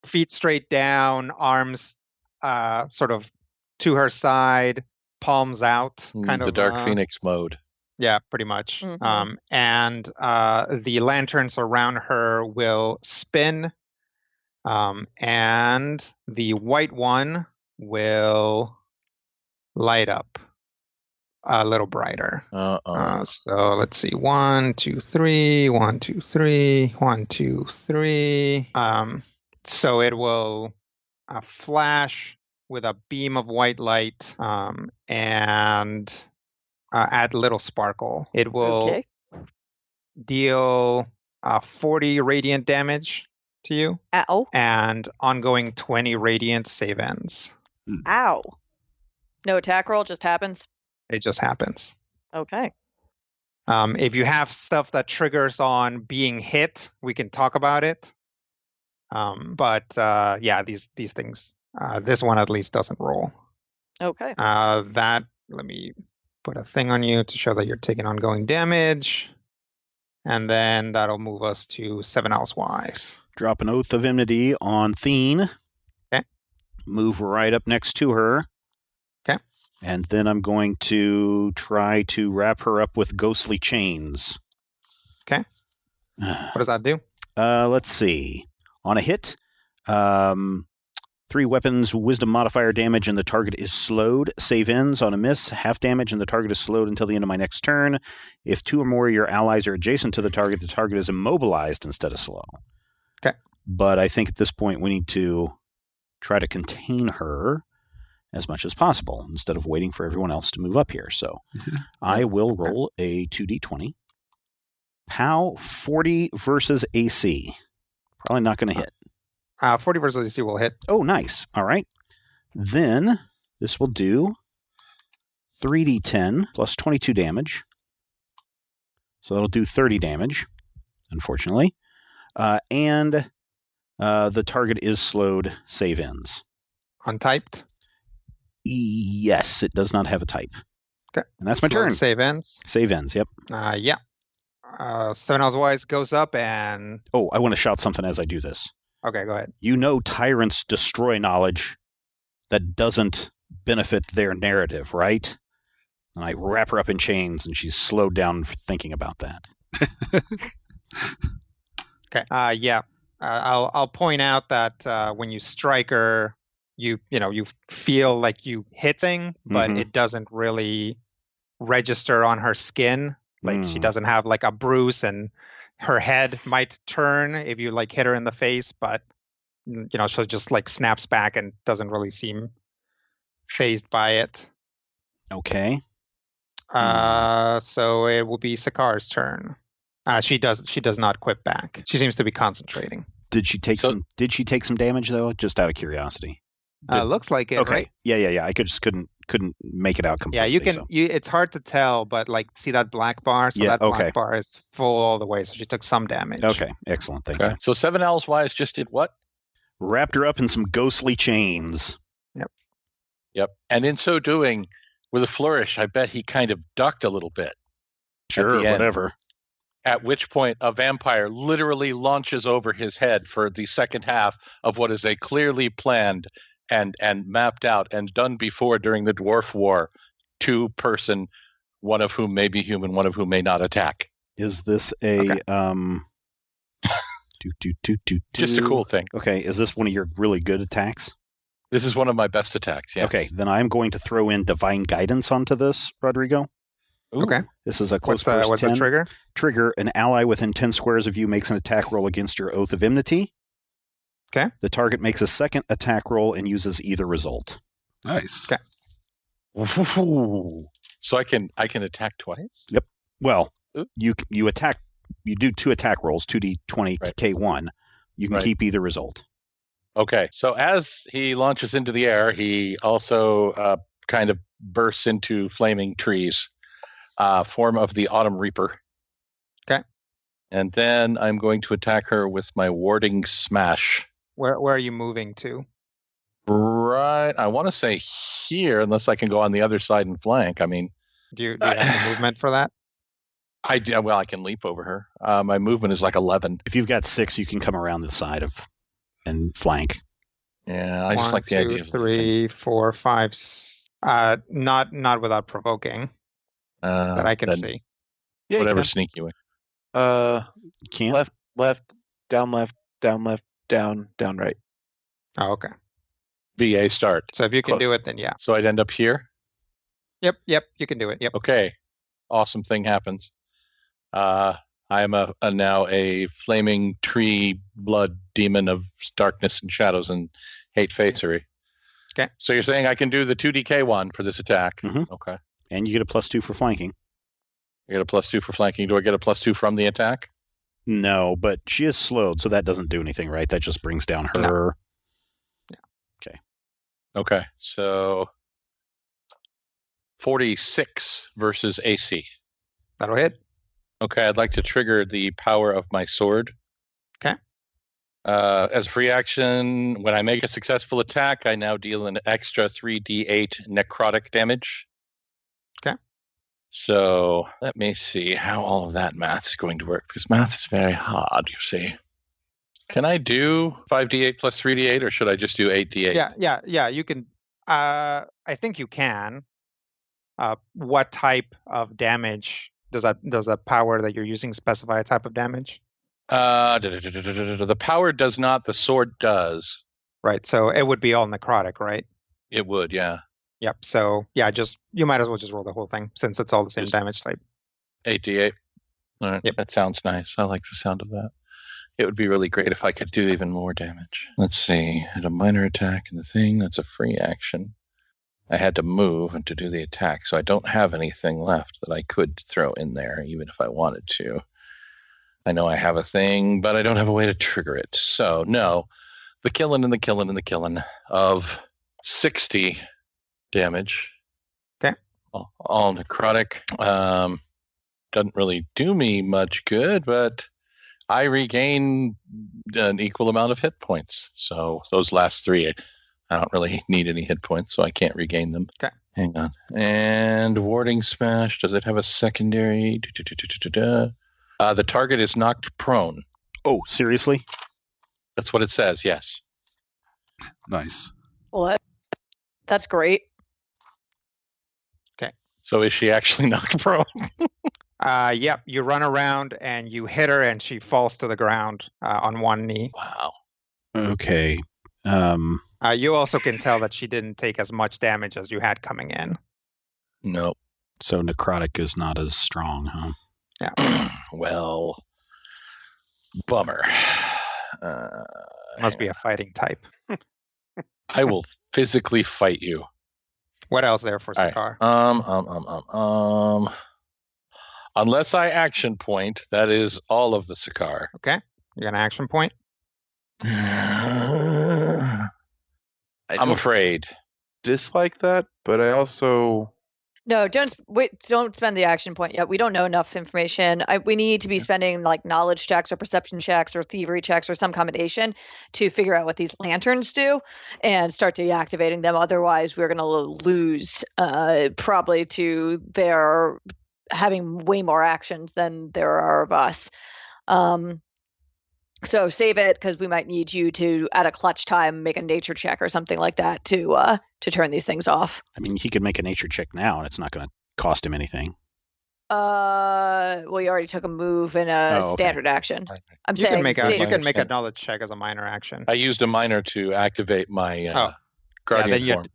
feet straight down, arms sort of to her side, palms out, kind of the Dark Phoenix mode. Yeah, pretty much. Mm-hmm. And the lanterns around her will spin, and the white one will light up a little brighter. So let's see. 1, 2, 3. 1, 2, 3. 1, 2, 3. So it will flash with a beam of white light, and add little sparkle. It will deal 40 radiant damage to you. Ow. And ongoing 20 radiant save ends. Ow. No attack roll, just happens? It just happens. Okay. If you have stuff that triggers on being hit, we can talk about it. But these things, this one at least doesn't roll. Okay. Let me put a thing on you to show that you're taking ongoing damage. And then that'll move us to 7 elsewise. Drop an Oath of Enmity on Theen. Okay. Move right up next to her. Okay. And then I'm going to try to wrap her up with ghostly chains. Okay. What does that do? Let's see. On a hit, 3 weapons, wisdom modifier damage, and the target is slowed. Save ends. On a miss, half damage, and the target is slowed until the end of my next turn. If 2 or more of your allies are adjacent to the target is immobilized instead of slow. Okay. But I think at this point we need to try to contain her as much as possible instead of waiting for everyone else to move up here. So I will roll a 2d20. POW 40 versus AC. Probably not going to hit. 40 versus AC will hit. Oh, nice. All right. Then this will do 3d10 plus 22 damage. So that'll do 30 damage, unfortunately. And the target is slowed. Save ends. Untyped? Yes, it does not have a type. Okay. And that's my turn. Save ends? Save ends, yep. Yeah. 7 elsewise goes up and... Oh, I want to shout something as I do this. Okay, go ahead. Tyrants destroy knowledge that doesn't benefit their narrative, right? And I wrap her up in chains, and she's slowed down for thinking about that. Okay. I'll point out that when you strike her, you feel like you hitting, but it doesn't really register on her skin. Like she doesn't have like a bruise, and her head might turn if you like hit her in the face, but she'll just like snaps back and doesn't really seem fazed by it. Okay. So it will be Sakar's turn. She does not quip back. She seems to be concentrating. Did she take some damage though? Just out of curiosity. Looks like it. Okay. Right? Yeah. I just couldn't couldn't make it out completely. Yeah, you can. So. It's hard to tell, but like, see that black bar? So that black bar is full all the way. So she took some damage. Okay, excellent. Thank you. So 7 Owls Wise just did what? Wrapped her up in some ghostly chains. Yep. And in so doing, with a flourish, I bet he kind of ducked a little bit. Sure, whatever. At which point, a vampire literally launches over his head for the second half of what is a clearly planned and mapped out and done before during the Dwarf War 2-person, one of whom may be human, one of whom may not attack. Is this a just a cool thing? Okay, is this one of your really good attacks? This is one of my best attacks, yes. Okay, then I'm going to throw in Divine Guidance onto this, Rodrigo. Ooh. Okay. This is a close burst 10. What's the trigger? Trigger, an ally within 10 squares of you makes an attack roll against your Oath of Enmity. Okay. The target makes a second attack roll and uses either result. Nice. Okay. So I can attack twice? Yep. Well, you attack. You do 2 attack rolls, 2d20 K1. You can keep either result. Okay. So as he launches into the air, he also kind of bursts into flaming trees, form of the Autumn Reaper. Okay. And then I'm going to attack her with my Warding Smash. Where are you moving to? Right. I want to say here, unless I can go on the other side and flank. I mean, do you have the movement for that? I can leap over her. My movement is like 11. If you've got 6, you can come around the side and flank. Yeah, I just like the idea of 3, 4, 5. Not without provoking. That I can see. Yeah, whatever sneaky way. You can't. Left, down, down, right. Oh, okay. VA start. So if you can do it, then yeah. So I'd end up here? Yep, you can do it. Yep. Okay. Awesome thing happens. I am now a flaming tree blood demon of darkness and shadows and hate facery. Okay. So you're saying I can do the 2DK one for this attack? Mm-hmm. Okay. And you get a +2 for flanking. You get a +2 for flanking. Do I get a +2 from the attack? No, but she is slowed, so that doesn't do anything, right? That just brings down her. No. Yeah. Okay. So 46 versus AC. That'll hit. Okay, I'd like to trigger the power of my sword. Okay. As a free action, when I make a successful attack, I now deal an extra 3d8 necrotic damage. Okay. So let me see how all of that math is going to work, because math is very hard, you see. Can I do 5d8 plus 3d8, or should I just do 8d8? Yeah, you can. I think you can. What type of damage does that power that you're using specify a type of damage? The power does not. The sword does. Right. So it would be all necrotic, right? It would, yeah. Yep. So yeah, you might as well just roll the whole thing since it's all the same damage type. 8d8. All right. Yep. That sounds nice. I like the sound of that. It would be really great if I could do even more damage. Let's see. I had a minor attack in the thing. That's a free action. I had to move and to do the attack, so I don't have anything left that I could throw in there, even if I wanted to. I know I have a thing, but I don't have a way to trigger it. So, no. The killing of 60 damage. Okay. All necrotic. Doesn't really do me much good, but I regain an equal amount of hit points. So those last 3, I don't really need any hit points, so I can't regain them. Okay. Hang on. And Warding Smash, does it have a secondary? The target is knocked prone. Oh, seriously? That's what it says, yes. Nice. Well, that's great. Okay. So is she actually knocked prone? Yep. You run around and you hit her and she falls to the ground on one knee. Wow. Okay. You also can tell that she didn't take as much damage as you had coming in. Nope. So necrotic is not as strong, huh? Yeah. Well, bummer. Must be a fighting type. I will physically fight you. What else there for Sakaar? Right. Unless I action point, that is all of the Sakaar. Okay. You got an action point? I'm afraid. dislike that, but I also... No, don't spend the action point yet. We don't know enough information. We need to be spending like knowledge checks or perception checks or thievery checks or some combination to figure out what these lanterns do and start deactivating them. Otherwise, we're going to lose probably to their having way more actions than there are of us. So save it because we might need you to, at a clutch time, make a nature check or something like that to turn these things off. I mean, he could make a nature check now, and it's not going to cost him anything. Well, you already took a move in a standard action. I'm you saying can make a knowledge check as a minor action. I used a minor to activate my guardian form.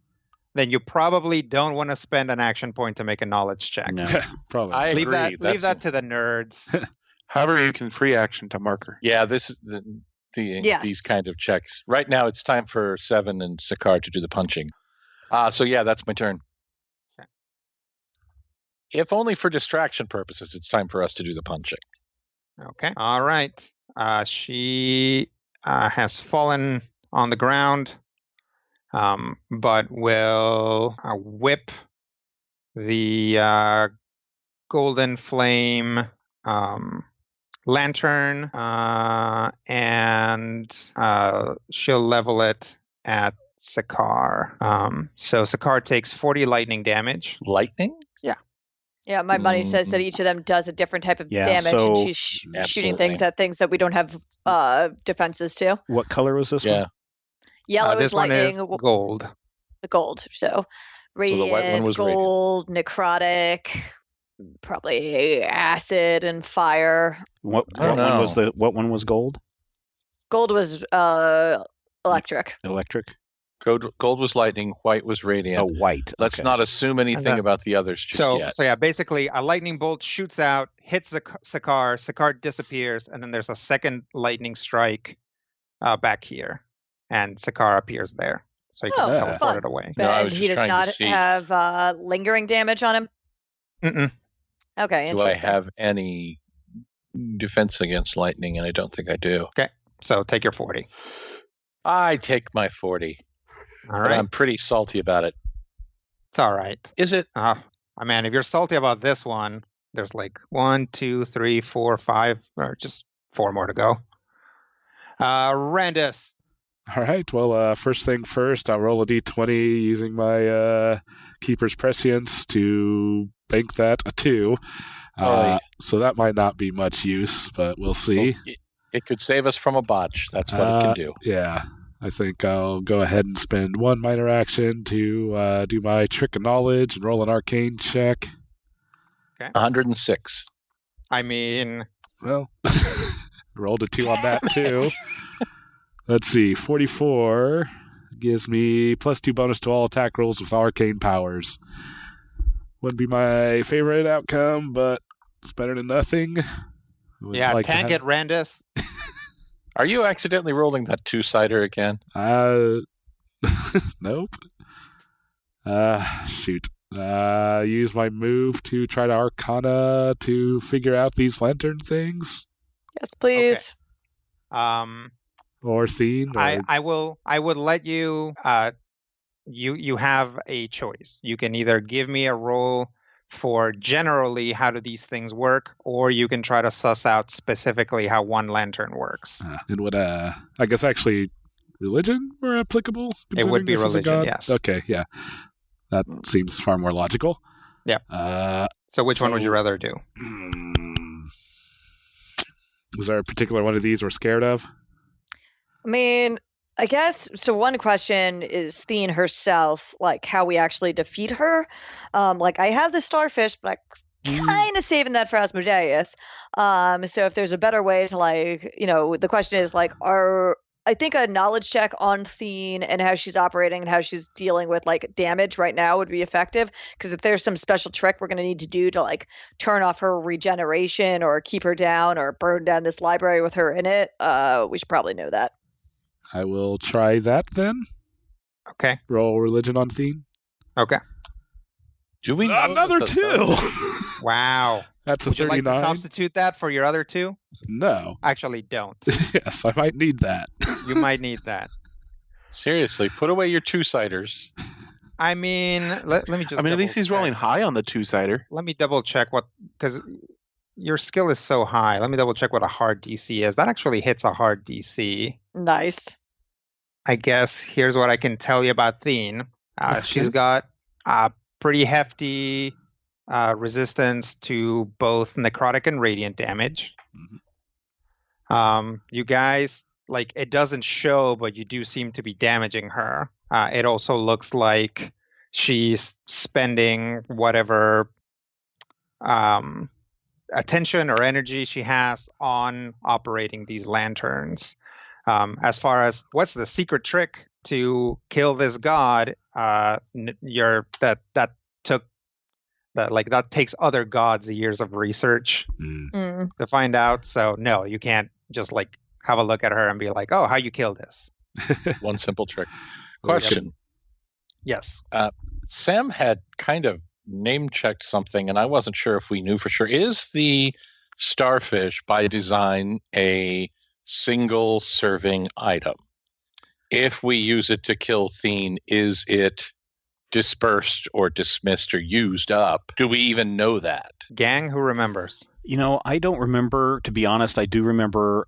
Then you probably don't want to spend an action point to make a knowledge check. No, probably. I agree. Leave that to the nerds. However, you can free action to marker. Yeah, this is these kind of checks. Right now, it's time for Seven and Sakar to do the punching. So yeah, that's my turn. Okay. If only for distraction purposes, it's time for us to do the punching. Okay. All right. She has fallen on the ground, but will whip the golden flame lantern, and she'll level it at Sakar. So Sakar takes 40 lightning damage. Lightning? Yeah, my money says that each of them does a different type of damage, so and she's shooting things at things that we don't have defenses to. What color was this one? Yellow this is lightning. one is gold. The gold. So radiant, the white one was gold, necrotic, probably acid and fire. What one was gold? Gold was electric. Electric. Gold was lightning, white was radiant. Oh, white. Let's not assume anything about the others just yet. So yeah, basically a lightning bolt shoots out, hits Sakar, Sakar disappears, and then there's a second lightning strike back here, and Sakar appears there. So you can teleport it away. No, I was he just does trying to not see. have lingering damage on him? Mm-mm. Okay, Do I interesting. have any defense against lightning? And I don't think I do. Okay, so take your 40. I take my 40. All But right. I'm pretty salty about it. It's all right. Is it? I mean, if you're salty about this one, there's like 1, 2, 3, 4, 5, or just 4 more to go. Randus. All right. Well, first thing first, I'll roll a d20 using my Keeper's Prescience to bank that a 2. So that might not be much use, but we'll see. Well, it could save us from a botch. That's what it can do. Yeah. I think I'll go ahead and spend 1 minor action to do my Trick of Knowledge and roll an arcane check. Okay. 106. I mean... Well, rolled a 2 on that, too. Let's see. 44 gives me +2 bonus to all attack rolls with arcane powers. Wouldn't be my favorite outcome, but it's better than nothing. Yeah, tank it, Randus. Are you accidentally rolling that 2-sider again? Nope. Shoot. Use my move to try to Arcana to figure out these lantern things. Yes, please. Okay. Or Thien. I would let you. You have a choice. You can either give me a roll for generally how do these things work, or you can try to suss out specifically how one lantern works. And would I guess actually religion were applicable? It would be religion, yes. Okay, yeah. That seems far more logical. Yeah. So which one would you rather do? Is there a particular one of these we're scared of? I mean, I guess, so one question is Thien herself, like how we actually defeat her. Like I have the starfish, but I'm kind of saving that for Asmodeus. So if there's a better way to the question is like, I think a knowledge check on Thien and how she's operating and how she's dealing with like damage right now would be effective. Because if there's some special trick we're going to need to do to like turn off her regeneration or keep her down or burn down this library with her in it, we should probably know that. I will try that then. Okay. Roll religion on Thien. Okay. Do we know another 2? Wow. That's a Would 39. you like to substitute that for your other 2? No. Actually, don't. Yes, I might need that. You might need that. Seriously, put away your 2-siders. I mean, let me just. I mean, at least he's rolling high on the two-sider. Let me double check because your skill is so high. Let me double check what a hard DC is. That actually hits a hard DC. Nice. I guess here's what I can tell you about Theen. She's got a pretty hefty resistance to both necrotic and radiant damage. You guys, like, it doesn't show, but you do seem to be damaging her. It also looks like she's spending whatever attention or energy she has on operating these lanterns. As far as what's the secret trick to kill this god, that takes other gods years of research to find out. So no, you can't just like have a look at her and be like, oh, how you kill this? One simple trick. Question. Yes. Sam had kind of name-checked something, and I wasn't sure if we knew for sure. Is the starfish, by design, a single-serving item? If we use it to kill Theen, is it dispersed or dismissed or used up? Do we even know that? Gang, who remembers? I don't remember, to be honest. I do remember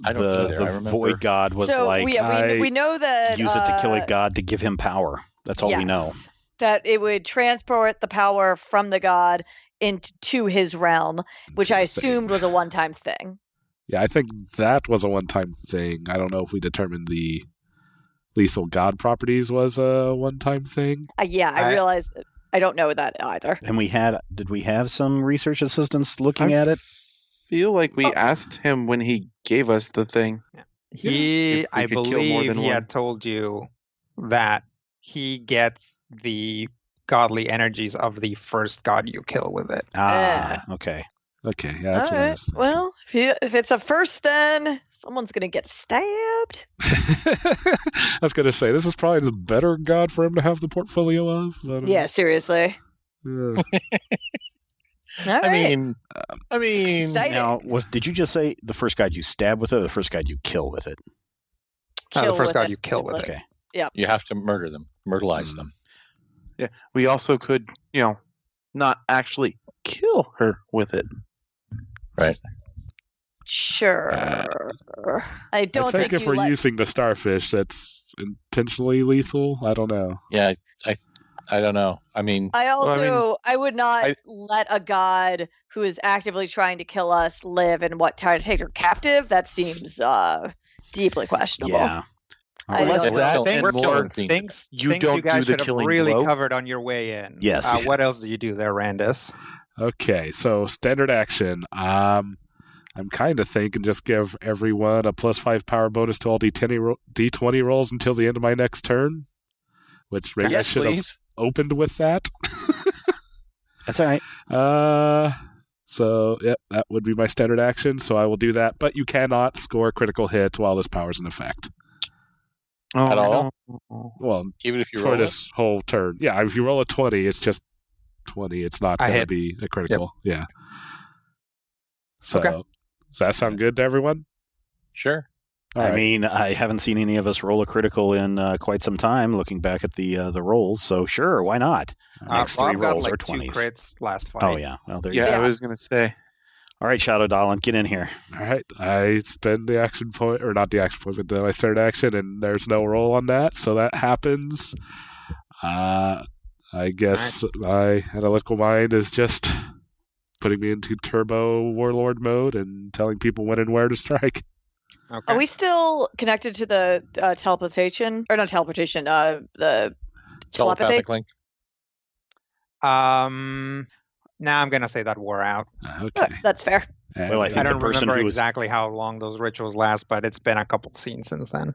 I don't either. I remember. void god was we know that use it to kill a god to give him power. That's all we know. That it would transport the power from the god into his realm, which I assumed was a one-time thing. Yeah, I think that was a one-time thing. I don't know if we determined the lethal god properties was a one-time thing. I realized that. I don't know that either. And did we have some research assistants looking at it? I feel like we asked him when he gave us the thing. I believe he had told you that he gets the godly energies of the first god you kill with it. Okay. Okay, yeah, that's what I was thinking. Well, if it's a first, then someone's going to get stabbed. I was going to say, this is probably the better god for him to have the portfolio of. Yeah, seriously. Yeah. I mean, exciting. Now, did you just say the first god you stab with it, or the first god you kill with it? The first god you kill with it. Okay. Yeah. You have to myrtleize them. Yeah. We also could, not actually kill her with it. Right. Sure. I think if we're using the starfish, that's intentionally lethal. I don't know. Yeah, I don't know. I mean, I would not let a god who is actively trying to kill us live and try to take her captive. That seems deeply questionable. Yeah. Things you guys should have really covered on your way in. Yes. What else do you do there, Randus? Okay, so standard action. I'm kind of thinking just give everyone a +5 power bonus to all D20 rolls until the end of my next turn. Which maybe I should have opened with that. That's all right. So, that would be my standard action. So I will do that. But you cannot score critical hit while this power's in effect. At all? Well, even if you for roll this whole turn. Yeah, if you roll a 20, it's just 20. It's not going to be a critical. Yep. Yeah. So, does that sound good to everyone? Sure. I mean, I haven't seen any of us roll a critical in quite some time, looking back at the rolls. So, sure, why not? Next 3 rolls are 20s. 2 crits last fight. Oh, yeah. Well, there you go. I was going to say. All right, Shadow Dolan, get in here. All right. I spend the action point, or not the action point, but my standard action, and there's no roll on that. So that happens. I guess my analytical mind is just putting me into turbo warlord mode and telling people when and where to strike. Okay. Are we still connected to the teleportation? Or not teleportation, the telepathic link? Now I'm going to say that wore out. Okay. That's fair. Well, I think don't the person remember who was... exactly how long those rituals last, but it's been a couple scenes since then.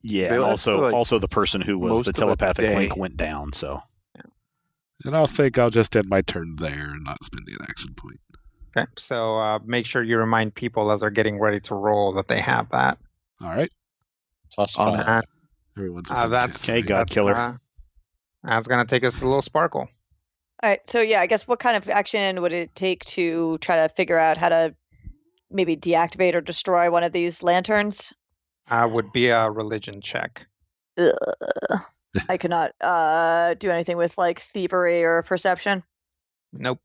Yeah, and also the person who was the telepathic link went down, so... And I'll think I'll just end my turn there and not spend an action point. Okay, so make sure you remind people as they're getting ready to roll that they have that. All right. +5. Everyone's okay, God Killer. That's going to take us to a little sparkle. All right, so I guess what kind of action would it take to try to figure out how to maybe deactivate or destroy one of these lanterns? Would be a religion check. Ugh. I cannot do anything with like thievery or perception. Nope.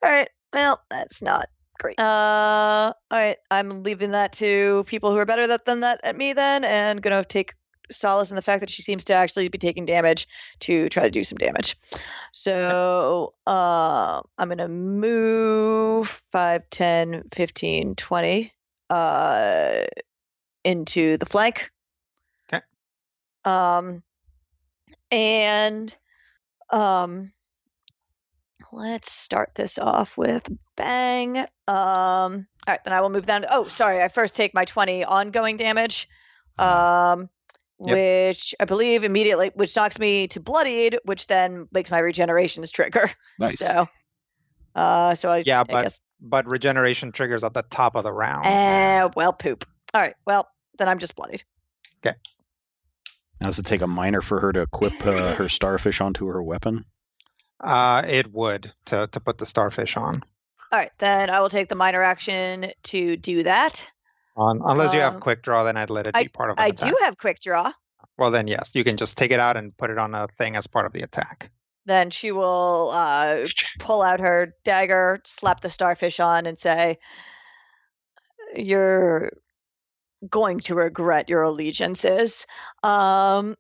All right. Well, that's not great. All right. I'm leaving that to people who are better than that at me then, and gonna take solace in the fact that she seems to actually be taking damage to try to do some damage. So I'm gonna move 5, 10, 15, 20 into the flank. Okay. And let's start this off with bang. All right, then I will move down to, I first take my 20 ongoing damage. Which I believe immediately, which knocks me to bloodied, which then makes my regenerations trigger. Nice. So I guess. But regeneration triggers at the top of the round. Well, poop. All right, well, then I'm just bloodied. Okay. Now, does it take a minor for her to equip her starfish onto her weapon? It would to put the starfish on. All right, then I will take the minor action to do that. Unless you have quick draw, then I'd let it be part of an attack. I do have quick draw. Well, then yes, you can just take it out and put it on a thing as part of the attack. Then she will pull out her dagger, slap the starfish on, and say, "You're going to regret your allegiances." And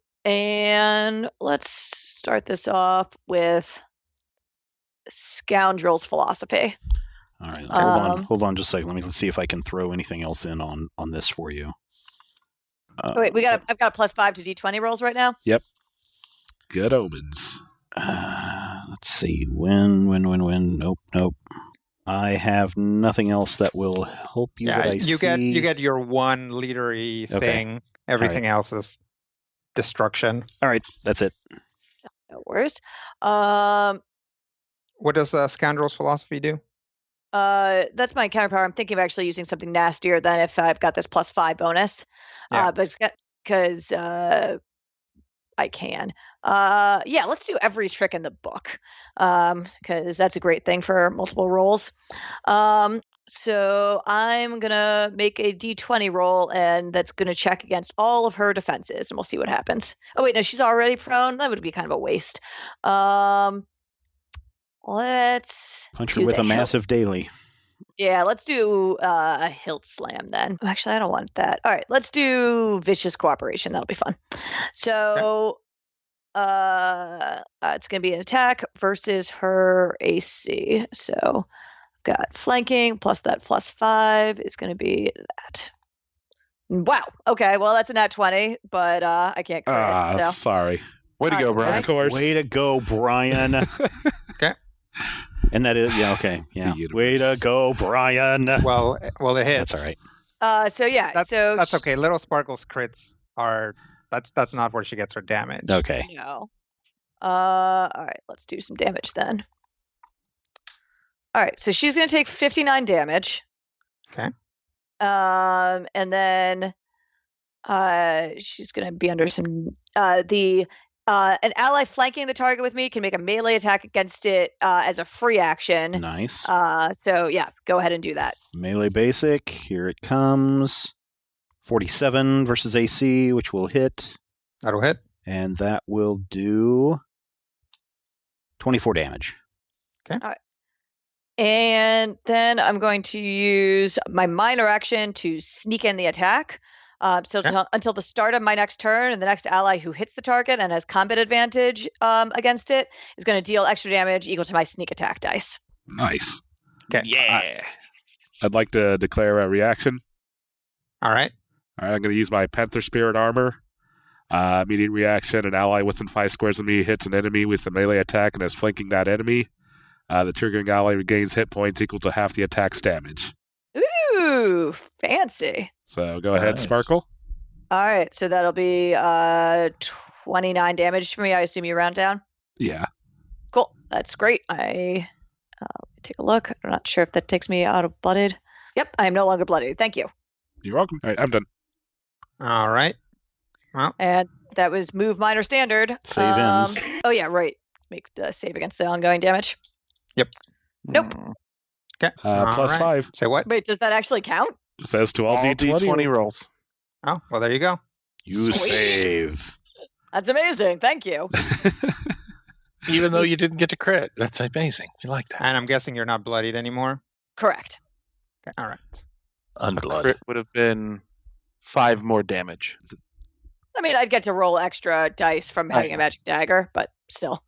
let's start this off with Scoundrel's Philosophy. All right, hold on just a second. Let's see if I can throw anything else in on this for you. Wait, I've got a +5 to D20 rolls right now. Yep. Good omens. Let's see. Win. Nope. I have nothing else that will help you. Yeah, that you get your one leadery thing. Everything else is destruction. All right, that's it. No worries. What does Scoundrel's Philosophy do? That's my counterpower. I'm thinking of actually using something nastier than if I've got this +5 bonus. Yeah. But because I can. Let's do every trick in the book. Because that's a great thing for multiple rolls. So I'm gonna make a D20 roll, and that's gonna check against all of her defenses, and we'll see what happens. Oh wait, no, she's already prone. That would be kind of a waste. Let's punch her with a massive daily. Yeah, let's do a hilt slam then. Actually, I don't want that. All right, let's do vicious cooperation. That'll be fun. So, it's gonna be an attack versus her AC. So, got flanking plus that +5 is gonna be that. Wow. Okay. Well, that's a nat 20, but I can't crit. So sorry. Way to go, Brian. Of course. Way to go, Brian. Okay. And that is way to go, Brian. Well, it hits. That's all right. That's okay. Little Sparkle's crits are that's not where she gets her damage. Okay. No. All right. Let's do some damage then. All right. So she's gonna take 59 damage. Okay. And then she's gonna be under some an ally flanking the target with me can make a melee attack against it as a free action. Nice. So yeah, go ahead and do that. Melee basic. Here it comes. 47 versus AC, which will hit. That'll hit. And that will do 24 damage. Okay. All right. And then I'm going to use my minor action to sneak in the attack. Until the start of my next turn, and the next ally who hits the target and has combat advantage against it is going to deal extra damage equal to my sneak attack dice. Nice. Okay. Yeah. I'd like to declare a reaction. All right. I'm going to use my Panther Spirit Armor. Immediate reaction, an ally within 5 squares of me hits an enemy with a melee attack and is flanking that enemy. The triggering ally regains hit points equal to half the attack's damage. Ooh, fancy. So go ahead, Sparkle. All right, so that'll be 29 damage for me. I assume you round down? Yeah. Cool. That's great. Let me take a look. I'm not sure if that takes me out of blooded. Yep, I am no longer blooded. Thank you. You're welcome. All right, I'm done. All right. Well. And that was move minor standard. Save ends. Oh, yeah, right. Make the save against the ongoing damage. Yep. Nope. Okay. +5. Say what? Wait, does that actually count? It says to all D20 rolls. Oh, well, there you go. You save. That's amazing. Thank you. Even though you didn't get to crit. That's amazing. We like that. And I'm guessing you're not bloodied anymore? Correct. Okay, all right. Unblood. Crit would have been 5 more damage. I mean, I'd get to roll extra dice from having a magic dagger, but still.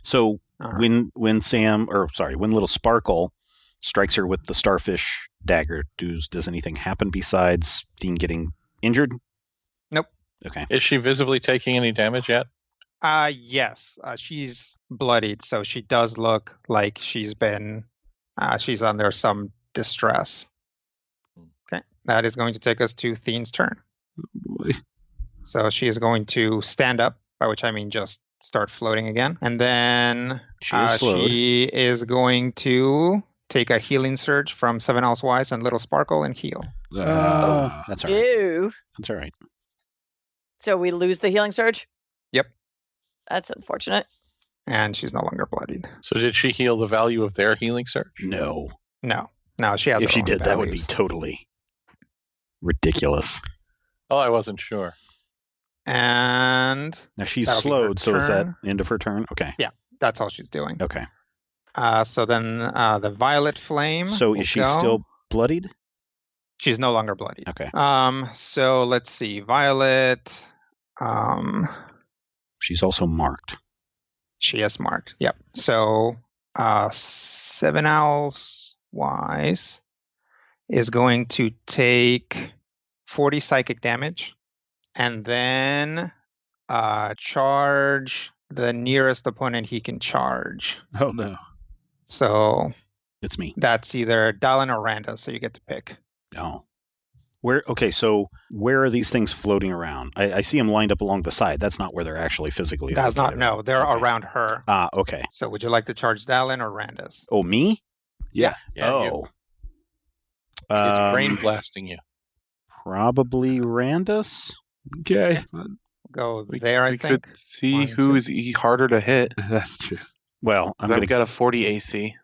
So when little Sparkle strikes her with the starfish dagger, does anything happen besides Dean getting injured? Nope. Okay. Is she visibly taking any damage yet? Yes. She's bloodied, so she does look like she's under some distress. Okay. That is going to take us to Thene's turn. Oh boy. So she is going to stand up, by which I mean just start floating again. And then she is going to take a healing surge from Seven Else Wise and Little Sparkle and heal. That's all right. Ew. That's all right. So we lose the healing surge? Yep. That's unfortunate. And she's no longer bloodied. So did she heal the value of their healing surge? No. No, she has. If she did, that would be totally ridiculous. Oh, I wasn't sure. And now she's slowed, so is that end of her turn? Okay. Yeah, that's all she's doing. Okay. So then the violet flame. So is she still bloodied? She's no longer bloodied. Okay. So let's see. Violet. She's also marked. She is marked. Yep. So Seven Owls Wise is going to take 40 psychic damage and then charge the nearest opponent he can charge. Oh no. So it's me. That's either Dallin or Randa, so you get to pick. Oh. So where are these things floating around? I see them lined up along the side. That's not where they're actually physically That's located. no, they're around her. Okay. So would you like to charge Dallin or Randa's? Oh, me? Yeah. Oh. It's brain blasting you. Probably Randus. Okay. Go there, I think. We could see who is harder to hit. That's true. Well, I've got a 40 AC.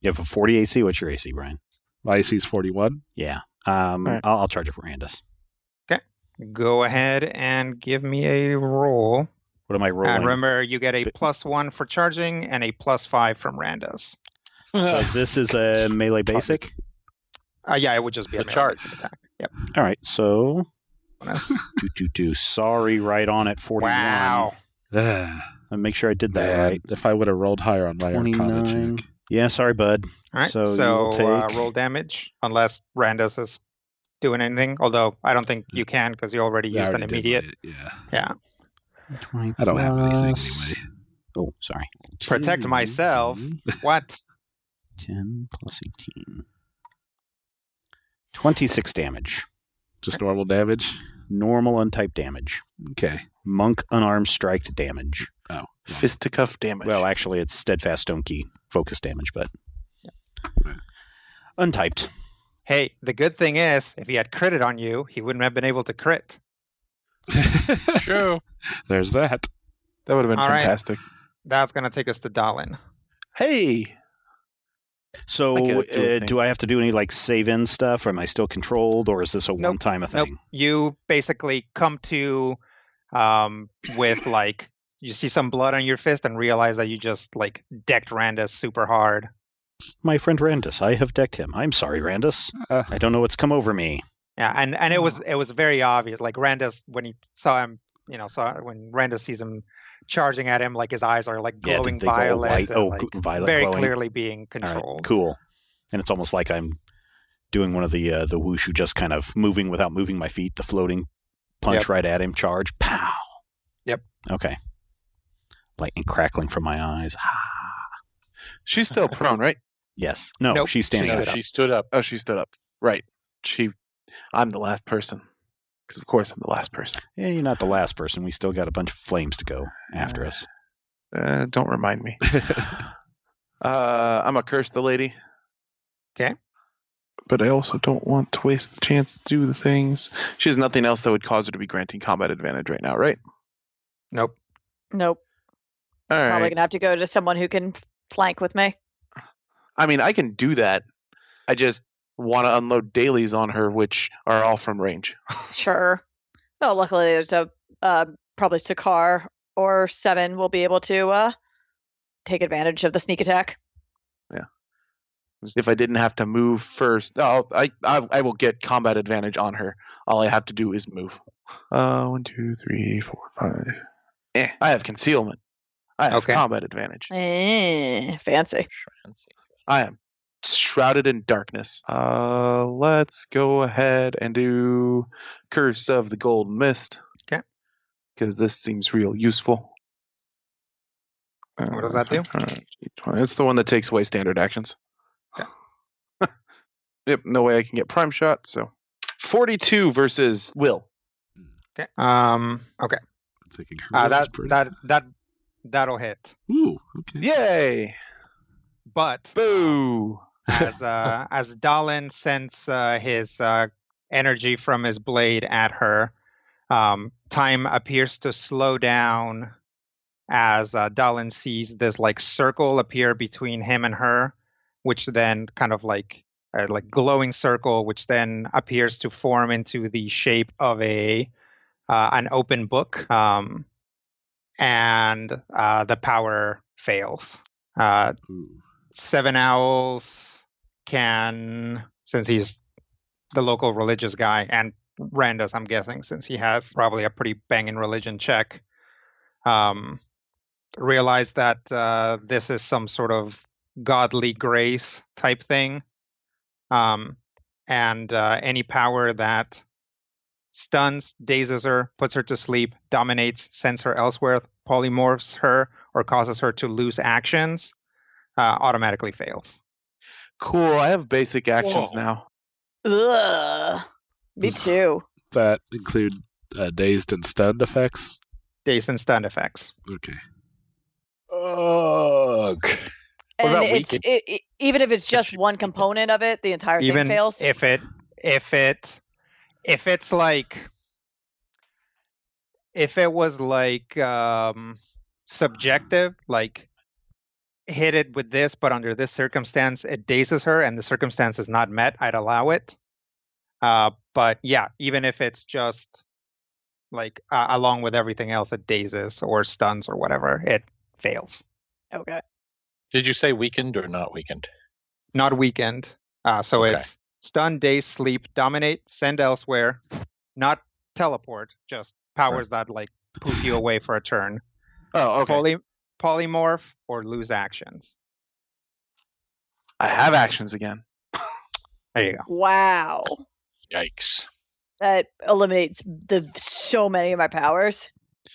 You have a 40 AC? What's your AC, Brian? My AC is 41. Yeah. Right. I'll charge it for Randus. Okay. Go ahead and give me a roll. What am I rolling? And remember, you get a +1 for charging and a +5 from Randus. So this is a melee basic? Yeah, it would just be a melee basic attack. Yep. All right, so... Sorry, right on at 41. Wow. I'll make sure I did that right. If I would have rolled higher on my Arcana check. Yeah, sorry, bud. All right, so take... roll damage, unless Randus is doing anything, although I don't think you can because you already used an immediate. Yeah. I don't have anything anyway. Oh, sorry. Protect myself. What? 10 plus 18. 26 damage. Just normal damage? Normal untyped damage. Okay. Monk unarmed strike damage. Oh. Fisticuff damage. Well, actually, it's steadfast stone key focus damage, but untyped. Hey, the good thing is, if he had critted on you, he wouldn't have been able to crit. True. There's that. That would have been fantastic. Right. That's going to take us to Dallin. Hey. So, do I have to do any save-in stuff? Or am I still controlled, or is this a one-time thing? Nope. You basically come to with you see some blood on your fist and realize that you just decked Randus super hard. My friend Randus, I have decked him. I'm sorry, Randus. I don't know what's come over me. Yeah, and it was very obvious. Randus, when he saw him, when Randus sees him charging at him, his eyes are glowing violet. Violet, very glowing. clearly being controlled. Right, cool. And it's almost like I'm doing one of the wushu, just kind of moving without moving my feet. The floating punch right at him, charge, pow. Yep. Okay. Lightning crackling from my eyes. She's still prone, right? Yes. No, nope. She's standing up. She stood up. Oh, she stood up. Right. I'm the last person. Because, of course, I'm the last person. Yeah, you're not the last person. We still got a bunch of flames to go after us. Don't remind me. I'm going to curse the lady. Okay. But I also don't want to waste the chance to do the things. She has nothing else that would cause her to be granting combat advantage right now, right? Nope. Nope. All right. Probably going to have to go to someone who can flank with me. I mean, I can do that. I just want to unload dailies on her, which are all from range. Sure. No, luckily there's a probably Sakar or 7 will be able to take advantage of the sneak attack. Yeah. If I didn't have to move first, I will get combat advantage on her. All I have to do is move. 1, 2, 3, 4, 5. I have concealment. I have combat advantage. Fancy. I am shrouded in darkness. Let's go ahead and do Curse of the Golden Mist. Okay. Because this seems real useful. What does that do? It's the one that takes away standard actions. Okay. Yep, no way I can get prime shot, so 42 versus Will. Okay. Okay. I'm thinking that'll hit. Ooh, okay. Yay! But boo! As Dallin sends his energy from his blade at her, time appears to slow down as Dallin sees this like circle appear between him and her, which then kind of like glowing circle, which then appears to form into the shape of an open book, and the power fails. 7 owls can, since he's the local religious guy, and Randus, I'm guessing, since he has probably a pretty banging religion check, realize that this is some sort of godly grace type thing. And any power that stuns, dazes her, puts her to sleep, dominates, sends her elsewhere, polymorphs her, or causes her to lose actions, automatically fails. Cool. I have basic actions now. Ugh. Me too. That include dazed and stunned effects? Dazed and stunned effects. Okay. Ugh. And even if it's just one component of it, the entire thing fails? If it's like, if it was like subjective, like hit it with this, but under this circumstance, it dazes her and the circumstance is not met, I'd allow it. But yeah, even if it's just like along with everything else, it dazes or stuns or whatever, it fails. Okay. Did you say weakened or not weakened? Not weakened. So it's stun, daze, sleep, dominate, send elsewhere, not teleport, just powers that like poof you away for a turn. Oh, okay. Polymorph or lose actions. I have actions again. There you go. Wow. Yikes. That eliminates so many of my powers.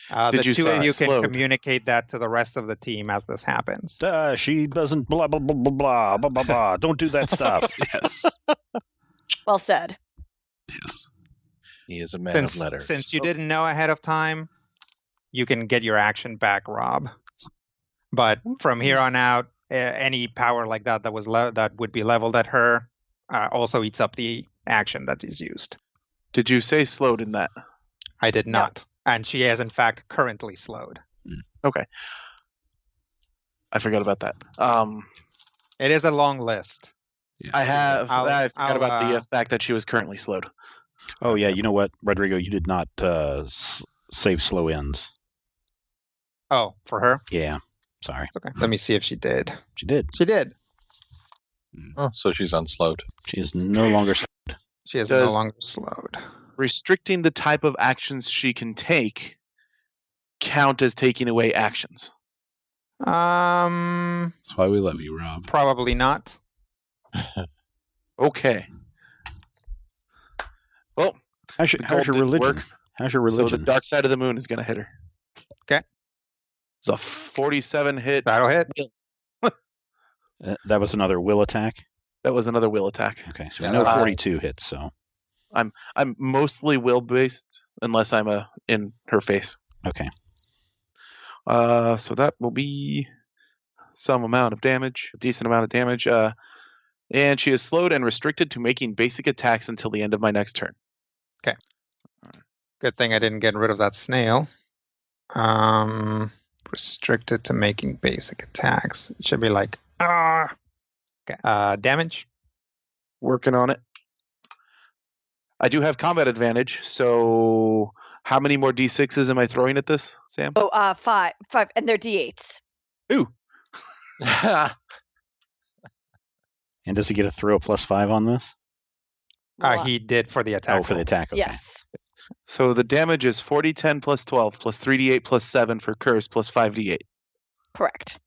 The two of you can communicate that to the rest of the team as this happens. She doesn't blah, blah, blah, blah, blah, blah, blah, blah. Don't do that stuff. Yes. Well said. Yes. He is a man of letters. Since you didn't know ahead of time, you can get your action back, Rob. But from here on out, any power like that was that would be leveled at her also eats up the action that is used. Did you say slowed in that? I did not. And she is, in fact, currently slowed. Okay. I forgot about that. It is a long list. Yeah. I forgot about the fact that she was currently slowed. Oh, yeah. You know what, Rodrigo? You did not save slow ends. Oh, for her? Yeah. Sorry. It's okay. Let me see if she did. She did. She did. Oh, so she's unslowed. She is no longer slowed. She is no longer slowed. Restricting the type of actions she can take count as taking away actions? That's why we love you, Rob. Probably not. Okay. Well, how's your religion? How's your religion? So the dark side of the moon is going to hit her. Okay. It's a 47 hit. That'll hit. That was another will attack? That was another will attack. Okay, so we know 42 hits, so... I'm mostly will based unless I'm in her face. Okay. So that will be some amount of damage, a decent amount of damage. And she is slowed and restricted to making basic attacks until the end of my next turn. Okay. Good thing I didn't get rid of that snail. Restricted to making basic attacks. It should be like Okay. Damage. Working on it. I do have combat advantage, so How many more D6s am I throwing at this, Sam? Oh, 5, and they're D8s. Ooh. And does he get to throw a +5 on this? He did for the attack. Oh, for the attack. Okay. Yes. So the damage is 40, 10 plus 12 plus 3d8 plus 7 for curse plus 5d8. Correct.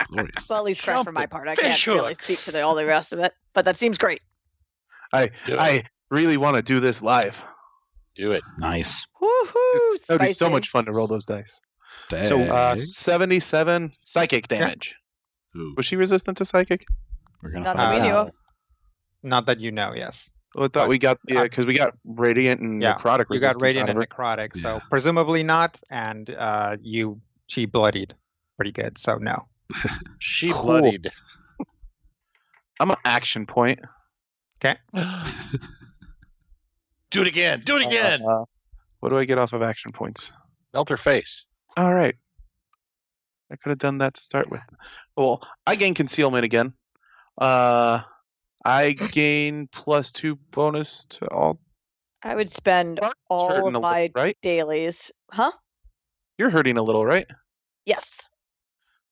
Glorious. Well, at least correct for my part. I can't fish really hooks. speak to all the rest of it, but that seems great. I really want to do this live. Do it. Nice. Woohoo! That would be so Spicy. much fun to roll those dice. Dang. So, 77 psychic damage. Ooh. Was she resistant to psychic? We're going Not to that find we knew out. of. Not that you know, yes. Well, I thought we got because we got radiant and Yeah, necrotic You resistance got radiant out and of her. necrotic, so Yeah. presumably not, and she bloodied pretty good, so no. She Cool. bloodied. I'm an action point. Okay. Do it again. Do it again. What do I get off of action points? Melt her face. All right. I could have done that to start with. Well, I gain concealment again. I gain +2 bonus to all. I would spend Spark's all hurting of a little, my right? dailies. Huh? You're hurting a little, right? Yes.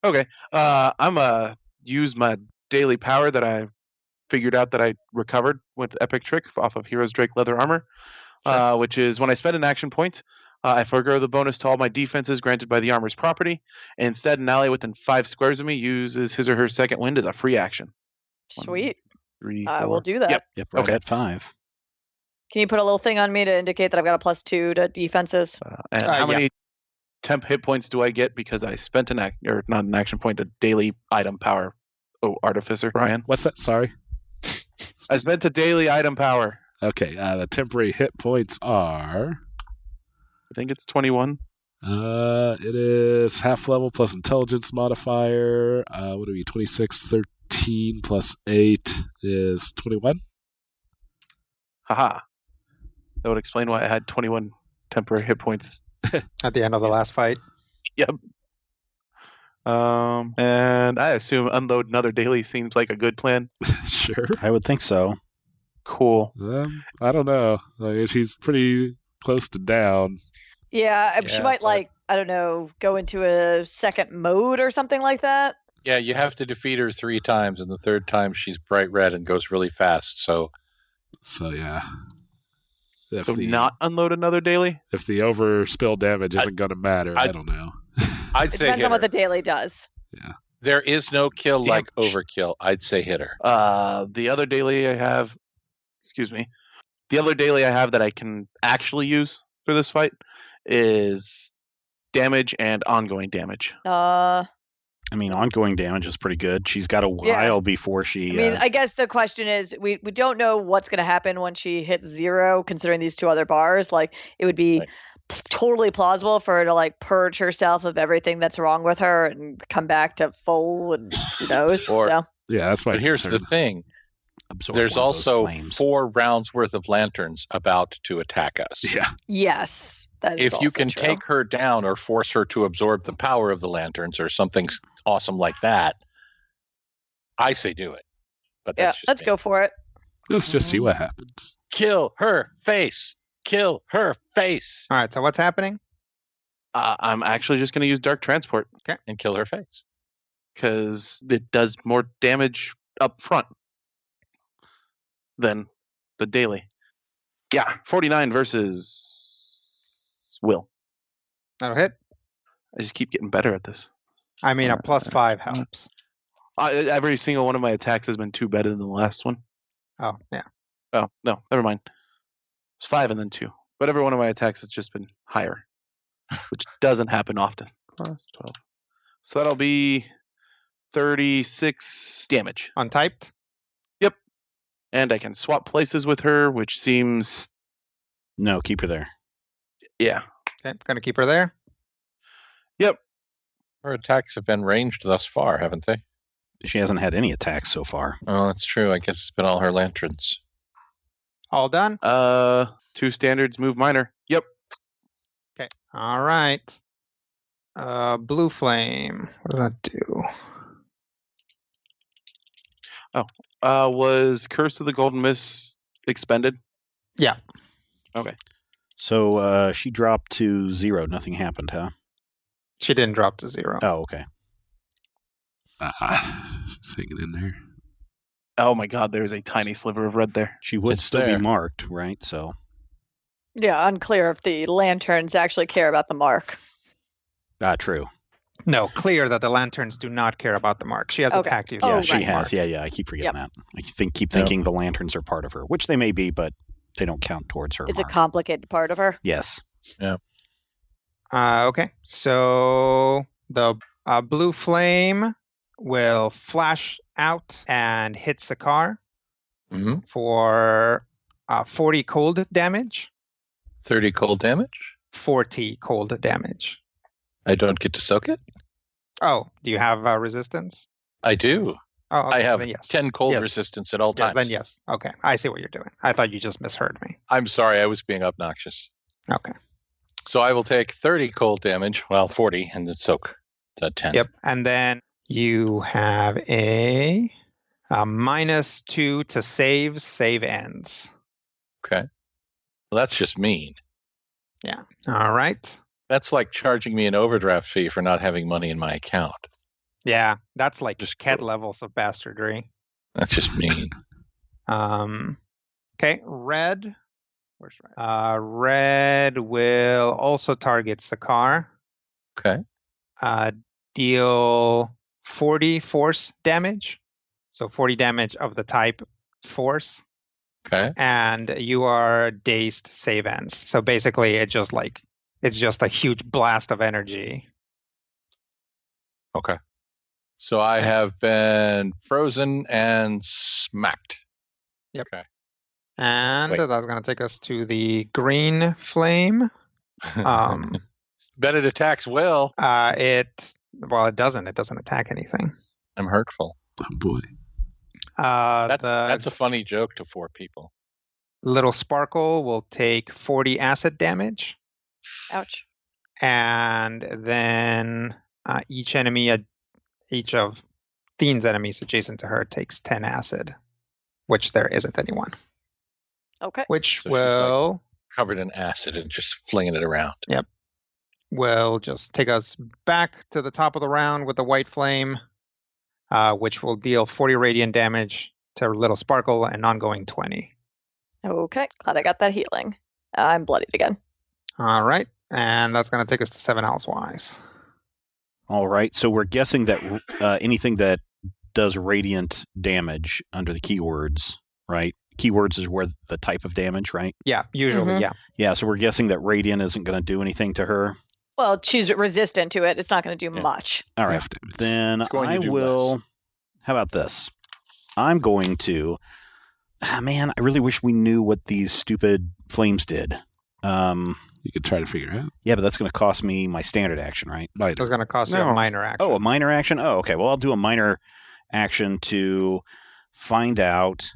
Okay. I'm use my daily power that I figured out that I recovered with Epic Trick off of Heroes Drake Leather Armor, which is when I spend an action point, I forego the bonus to all my defenses granted by the armor's property. And instead, an ally within 5 squares of me uses his or her second wind as a free action. Sweet. 3, I 4. will do that. Yep. Yep, right Okay. at 5. Can you put a little thing on me to indicate that I've got a +2 to defenses? And yeah. how many temp hit points do I get because I spent not an action point, a daily item power? Oh, Artificer, Brian. What's that? Sorry. I spent a daily item power. Okay. The temporary hit points are. I think it's 21. It is half level plus intelligence modifier. What are we? 26, 13 plus 8 is 21. Haha. That would explain why I had 21 temporary hit points. At the end of the last fight. Yep. And I assume unload another daily seems like a good plan. Sure. I would think so. Cool. I don't know. Like, she's pretty close to down. Yeah, she Yeah, might but- I don't know, go into a second mode or something like that. Yeah, you have to defeat her 3 times, and the third time she's bright red and goes really fast. So So yeah. If So the, not unload another daily? if the overspill damage isn't going to matter, I I- don't know. I'd It say depends hit on what her. the daily does. There is no kill like Damage. overkill. I'd say hit her. The other daily I have, the other daily I have that I can actually use for this fight is damage and ongoing damage. I mean, ongoing damage is pretty good. She's got a while Yeah. before she. I mean, I guess the question is, we don't know what's going to happen when she hits 0, considering these 2 other bars. Like, it would be Right. totally plausible for her to purge herself of everything that's wrong with her and come back to full, and who knows. Or- So Yeah, that's my But here's the concern. thing. absorb There's one of those also flames. 4 rounds worth of lanterns about to attack us. Yeah. yes, that is If you also can true. take her down or force her to absorb the power of the lanterns or something awesome like that, I say do it. But Yeah, that's just let's me. go for it. Let's just see what happens. Kill her face. Kill her face. All right, so what's happening? I'm actually just going to use Dark Transport And kill her face. because it does more damage up front than the daily. Yeah, 49 versus Will. That'll hit. I just keep getting better at this. I mean, a +5 helps. Every single one of my attacks has been 2 better than the last one. Oh, yeah. Oh, no, never mind. It's 5 and then 2. But every one of my attacks has just been higher, which doesn't happen often. Plus 12. So that'll be 36 damage. Untyped? And I can swap places with her, which seems, No, keep her there. yeah. Okay, gonna keep her there. Her attacks have been ranged thus far, haven't they? She hasn't had any attacks so far. Oh, that's true. I guess it's been all her lanterns. All done? 2 standards, move minor. Yep. Okay. All right. Blue flame. What does that do? Was Curse of the Golden Mist expended? Yeah. Okay. So she dropped to 0. Nothing happened, huh? She didn't drop to 0. Oh, okay. She's hanging in there. Oh my God, there's a tiny sliver of red there. She would It's still there. be marked, right? So Yeah, unclear if the lanterns actually care about the mark. true. No, clear that the lanterns do not care about the mark. She has Okay. attacked you. Oh, Yeah, for she the has. mark. Yeah. I keep forgetting Yep. that. I keep thinking the lanterns are part of her, which they may be, but they don't count towards her. It's mark. a complicated part of her. Yes. Okay, so the blue flame will flash out and hit Sakar Mm-hmm. for 40 cold damage. 30 cold damage. 40 cold damage. I don't get to soak it. Oh, do you have resistance? I do. Oh, okay, I have then yes. 10 cold Yes. resistance at all Yes, times. then yes. Okay, I see what you're doing. I thought you just misheard me. I'm sorry, I was being obnoxious. Okay. So I will take 30 cold damage, 40, and then soak the 10. Yep. And then you have a -2 to saves. Save ends. Okay. Well, that's just mean. All right. That's like charging me an overdraft fee for not having money in my account. Yeah, that's like Just cat cool. levels of bastardry. That's just mean. Okay, red. Where's red? Red will also target Sakar. Okay. Deal 40 force damage. So 40 damage of the type force. Okay. And you are dazed save ends. So basically it's just a huge blast of energy. Okay. So I have been frozen and smacked. Yep. Okay. And Wait. that's going to take us to the green flame. Bet it attacks Will. It doesn't. It doesn't attack anything. I'm hurtful. Oh boy. That's a funny joke to 4 people. Little sparkle will take 40 acid damage, Ouch. and then each of Theen's enemies adjacent to her takes 10 acid, which there isn't anyone. Okay. Which So she's like- will Covered in acid and just flinging it around. just take us back to the top of the round with the white flame, which will deal 40 radiant damage to Little Sparkle and ongoing 20. Okay. Glad I got that healing. I'm bloodied again. All right, and that's going to take us to 7 Elsewise. All right. So we're guessing that anything that does radiant damage under the keywords, right? Keywords is where the type of damage, right? Yeah, usually, Mhm. yeah. Yeah. So we're guessing that radiant isn't going to do anything to her. Well, she's resistant to it. It's not going to do Yeah. much. All right. Half damage. Then It's going to I do will. less. How about this? I'm going to. Man, I really wish we knew what these stupid flames did. You could try to figure out. Yeah, but that's going to cost me my standard action, right? Right. That's going to cost you No. a minor action. Oh, a minor action? Oh, okay. Well, I'll do a minor action to find out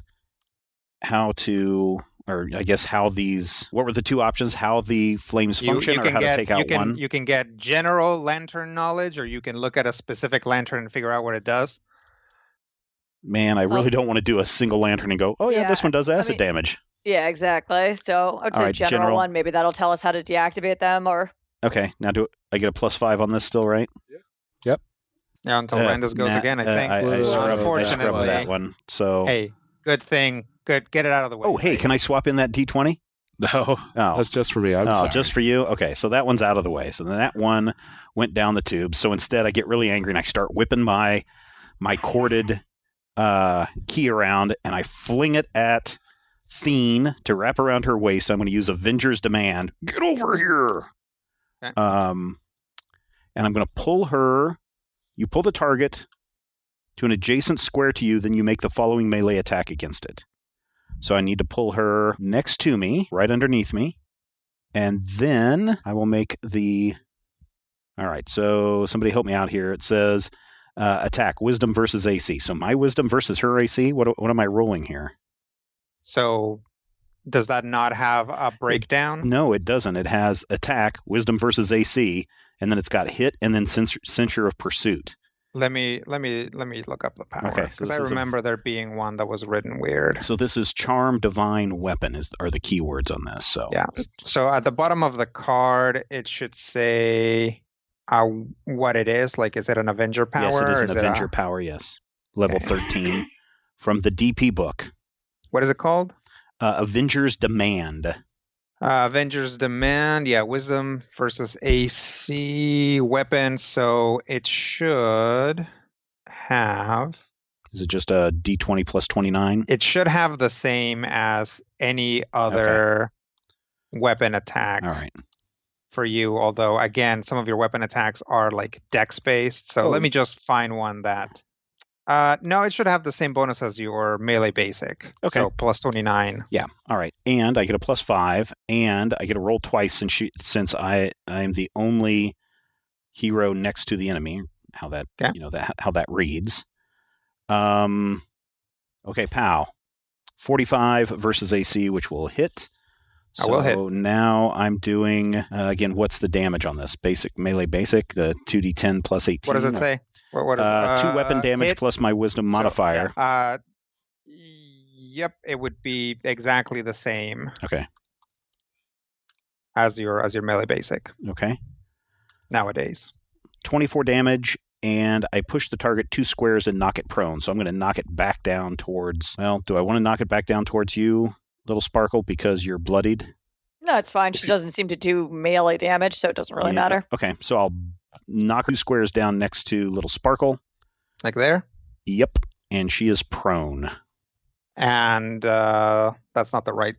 how to, or I guess how these, what were the 2 options? How the flames function or how to take out one? You can get general lantern knowledge, or you can look at a specific lantern and figure out what it does. Man, I really don't want to do a single lantern and go, oh, yeah, this Yeah, one does acid mean- damage. Yeah, exactly. So I would All say right, general general. one. Maybe that'll tell us how to deactivate them or... Okay, now do I get a +5 on this still, right? Yeah, until Randus goes again, I think. I scrubbed that Unfortunately. one. So, Hey, good thing. Good, get it out of the way. oh, hey, right? can I swap in that D20? No, Oh, that's just for me. I'm sorry. just for you? Okay, so that one's out of the way. So then that one went down the tube. So instead, I get really angry and I start whipping my corded key around and I fling it at Theen to wrap around her waist. I'm going to use Avenger's Demand. Get over here! Okay. And I'm going to pull her. You pull the target to an adjacent square to you, then you make the following melee attack against it. So I need to pull her next to me, right underneath me. And then I will make the... All right, so somebody help me out here. It says attack, wisdom versus AC. So my wisdom versus her AC? What am I rolling here? So, does that not have a breakdown? No, it doesn't. It has attack, wisdom versus AC, and then it's got hit and then censure of pursuit. Let me look up the power. Okay, so Because this I is a- remember there being one that was written weird. So this is charm, divine, weapon are the keywords on this. So Yeah. So at the bottom of the card, it should say what it is. Like, is it an Avenger power? yes, it is or an Avenger power. Yes, level Okay. 13 from the DP book. What is it called? Avengers Demand. Avengers Demand. Yeah, Wisdom versus AC weapon. So it should have. Is it just a D20 plus 29? It should have the same as any other weapon attack. All right. For you, although again, some of your weapon attacks are like dex based. So let me just find one that. No, it should have the same bonus as your melee basic. Okay. So plus 29. Yeah. All right. And I get a plus 5, and I get to roll twice since I am the only hero next to the enemy. How that how that reads. Okay, POW. 45 versus AC, which will hit. I will hit. So now I'm doing, again, what's the damage on this? Melee basic, the 2d10 plus 18. What does it say? What is it? 2 weapon damage hit. plus my wisdom modifier. So, yeah, yep, it would be exactly the same Okay. as your melee basic Okay. nowadays. 24 damage, and I push the target 2 squares and knock it prone. So I'm going to knock it back down towards, well, do I want to knock it back down towards you, Little Sparkle, because you're bloodied? No, it's fine. She doesn't seem to do melee damage, so it doesn't really matter. Okay, so I'll knock 2 squares down next to Little Sparkle. Like there? Yep, and she is prone. And that's not the right.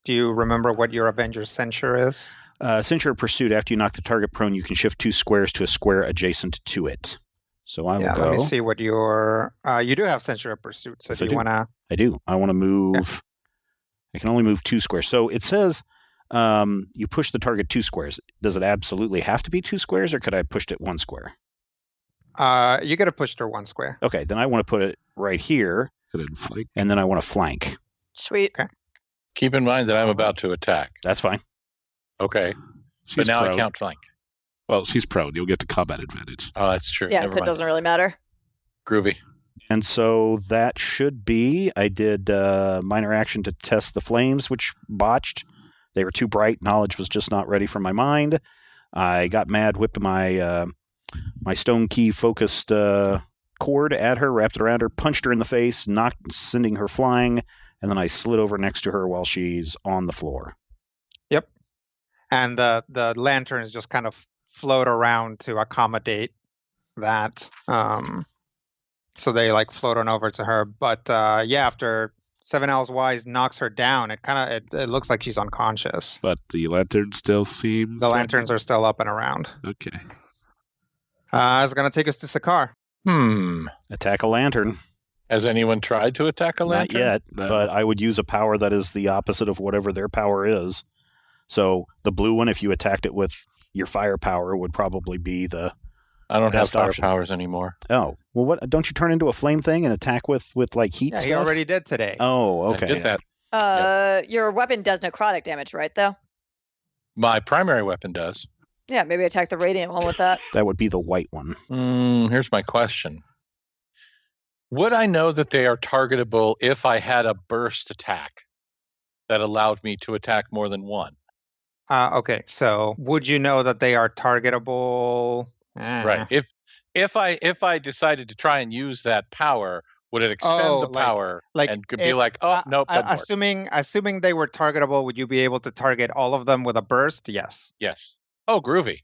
Do you remember what your Avenger's Censure is? Censure of Pursuit. After you knock the target prone, you can shift 2 squares to a square adjacent to it. So I will go. Let me see what your. You do have Censure of Pursuit, so Yes, do you want to? I do. I want to move. I can only move 2 squares. So it says you push the target 2 squares. Does it absolutely have to be 2 squares, or could I have pushed it 1 square? You got to push her 1 square. Okay, then I want to put it right here, and then I want to flank. Sweet. Okay. Keep in mind that I'm about to attack. That's fine. Okay. She's but now prone. I count flank. Well, she's prone. You'll get the combat advantage. Oh, that's true. Yeah, Never so it mind. doesn't really matter. Groovy. And so that should be, I did minor action to test the flames, which botched. They were too bright. Knowledge was just not ready for my mind. I got mad, whipped my my stone key focused cord at her, wrapped it around her, punched her in the face, sending her flying, and then I slid over next to her while she's on the floor. Yep. And the lanterns just kind of float around to accommodate that. So they like float on over to her. But after 7 L's Wise knocks her down, it looks like she's unconscious. But the lanterns still seem. The lanterns are still up and around. Okay. It's going to take us to Sakar. Attack a lantern. Has anyone tried to attack a lantern? Not yet, No. but I would use a power that is the opposite of whatever their power is. So the blue one, if you attacked it with your firepower, would probably be the I don't have best fire option. powers anymore. Oh, well, what? Don't you turn into a flame thing and attack with like heat Yeah, stuff? he already did today. Oh, I okay. did that. Your weapon does necrotic damage, right, though? My primary weapon does. Yeah, maybe attack the radiant one with that. That would be the white one. Here's my question. Would I know that they are targetable if I had a burst attack that allowed me to attack more than one? Okay, so would you know that they are targetable? Right. If I decided to try and use that power, would it expend the power and could be like, oh nope, doesn't work. Assuming they were targetable, would you be able to target all of them with a burst? Yes. Yes. Oh, groovy.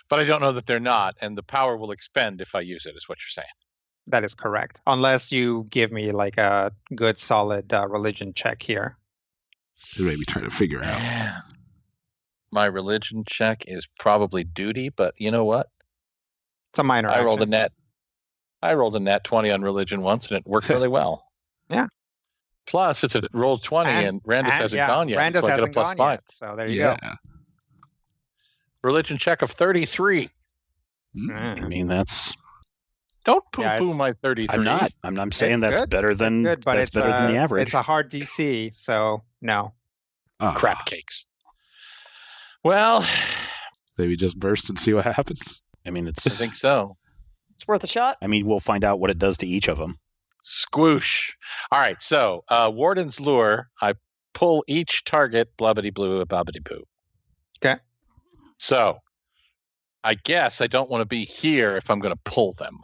But I don't know that they're not, and the power will expend if I use it, is what you're saying. That is correct. Unless you give me like a good solid religion check here. And maybe try to figure out. My religion check is probably duty, but you know what? It's a minor. I rolled a nat 20 on religion once, and it worked really well. Yeah. Plus, it's a roll 20, and Randus hasn't gone yet. Randus so I get a hasn't plus gone 5. yet. So there you go. Religion check of 33. I mean, that's. Don't poo-poo my 33. I'm not. I'm saying It's that's good. better than It's good, but that's better than the average. It's a hard DC, so no. Crap cakes. Well, maybe just burst and see what happens. I mean, I think so. It's worth a shot. I mean, we'll find out what it does to each of them. Squoosh. All right, so Warden's Lure, I pull each target, blubbity blue, bobbity boo. Okay. So, I guess I don't want to be here if I'm going to pull them.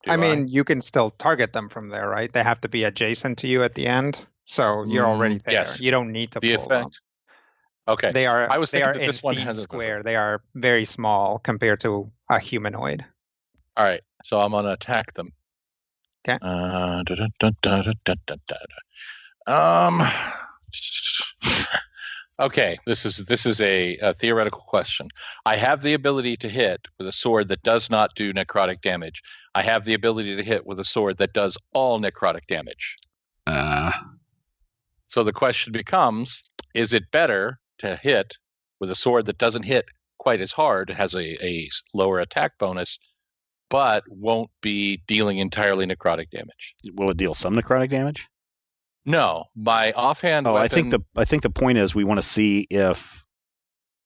Do I mean, you can still target them from there, right? They have to be adjacent to you at the end, so you're already there. Yes. You don't need to The pull them. effect. Okay. They are. I was they thinking are that in this one feet has a- square. They are very small compared to a humanoid. All right, so I'm going to attack them. Okay. Okay, this is a theoretical question. I have the ability to hit with a sword that does not do necrotic damage. I have the ability to hit with a sword that does all necrotic damage. So the question becomes, is it better to hit with a sword that doesn't hit quite as hard, has a lower attack bonus, but won't be dealing entirely necrotic damage? Will it deal some necrotic damage? No, my offhand Oh, weapon... I think the point is we want to see if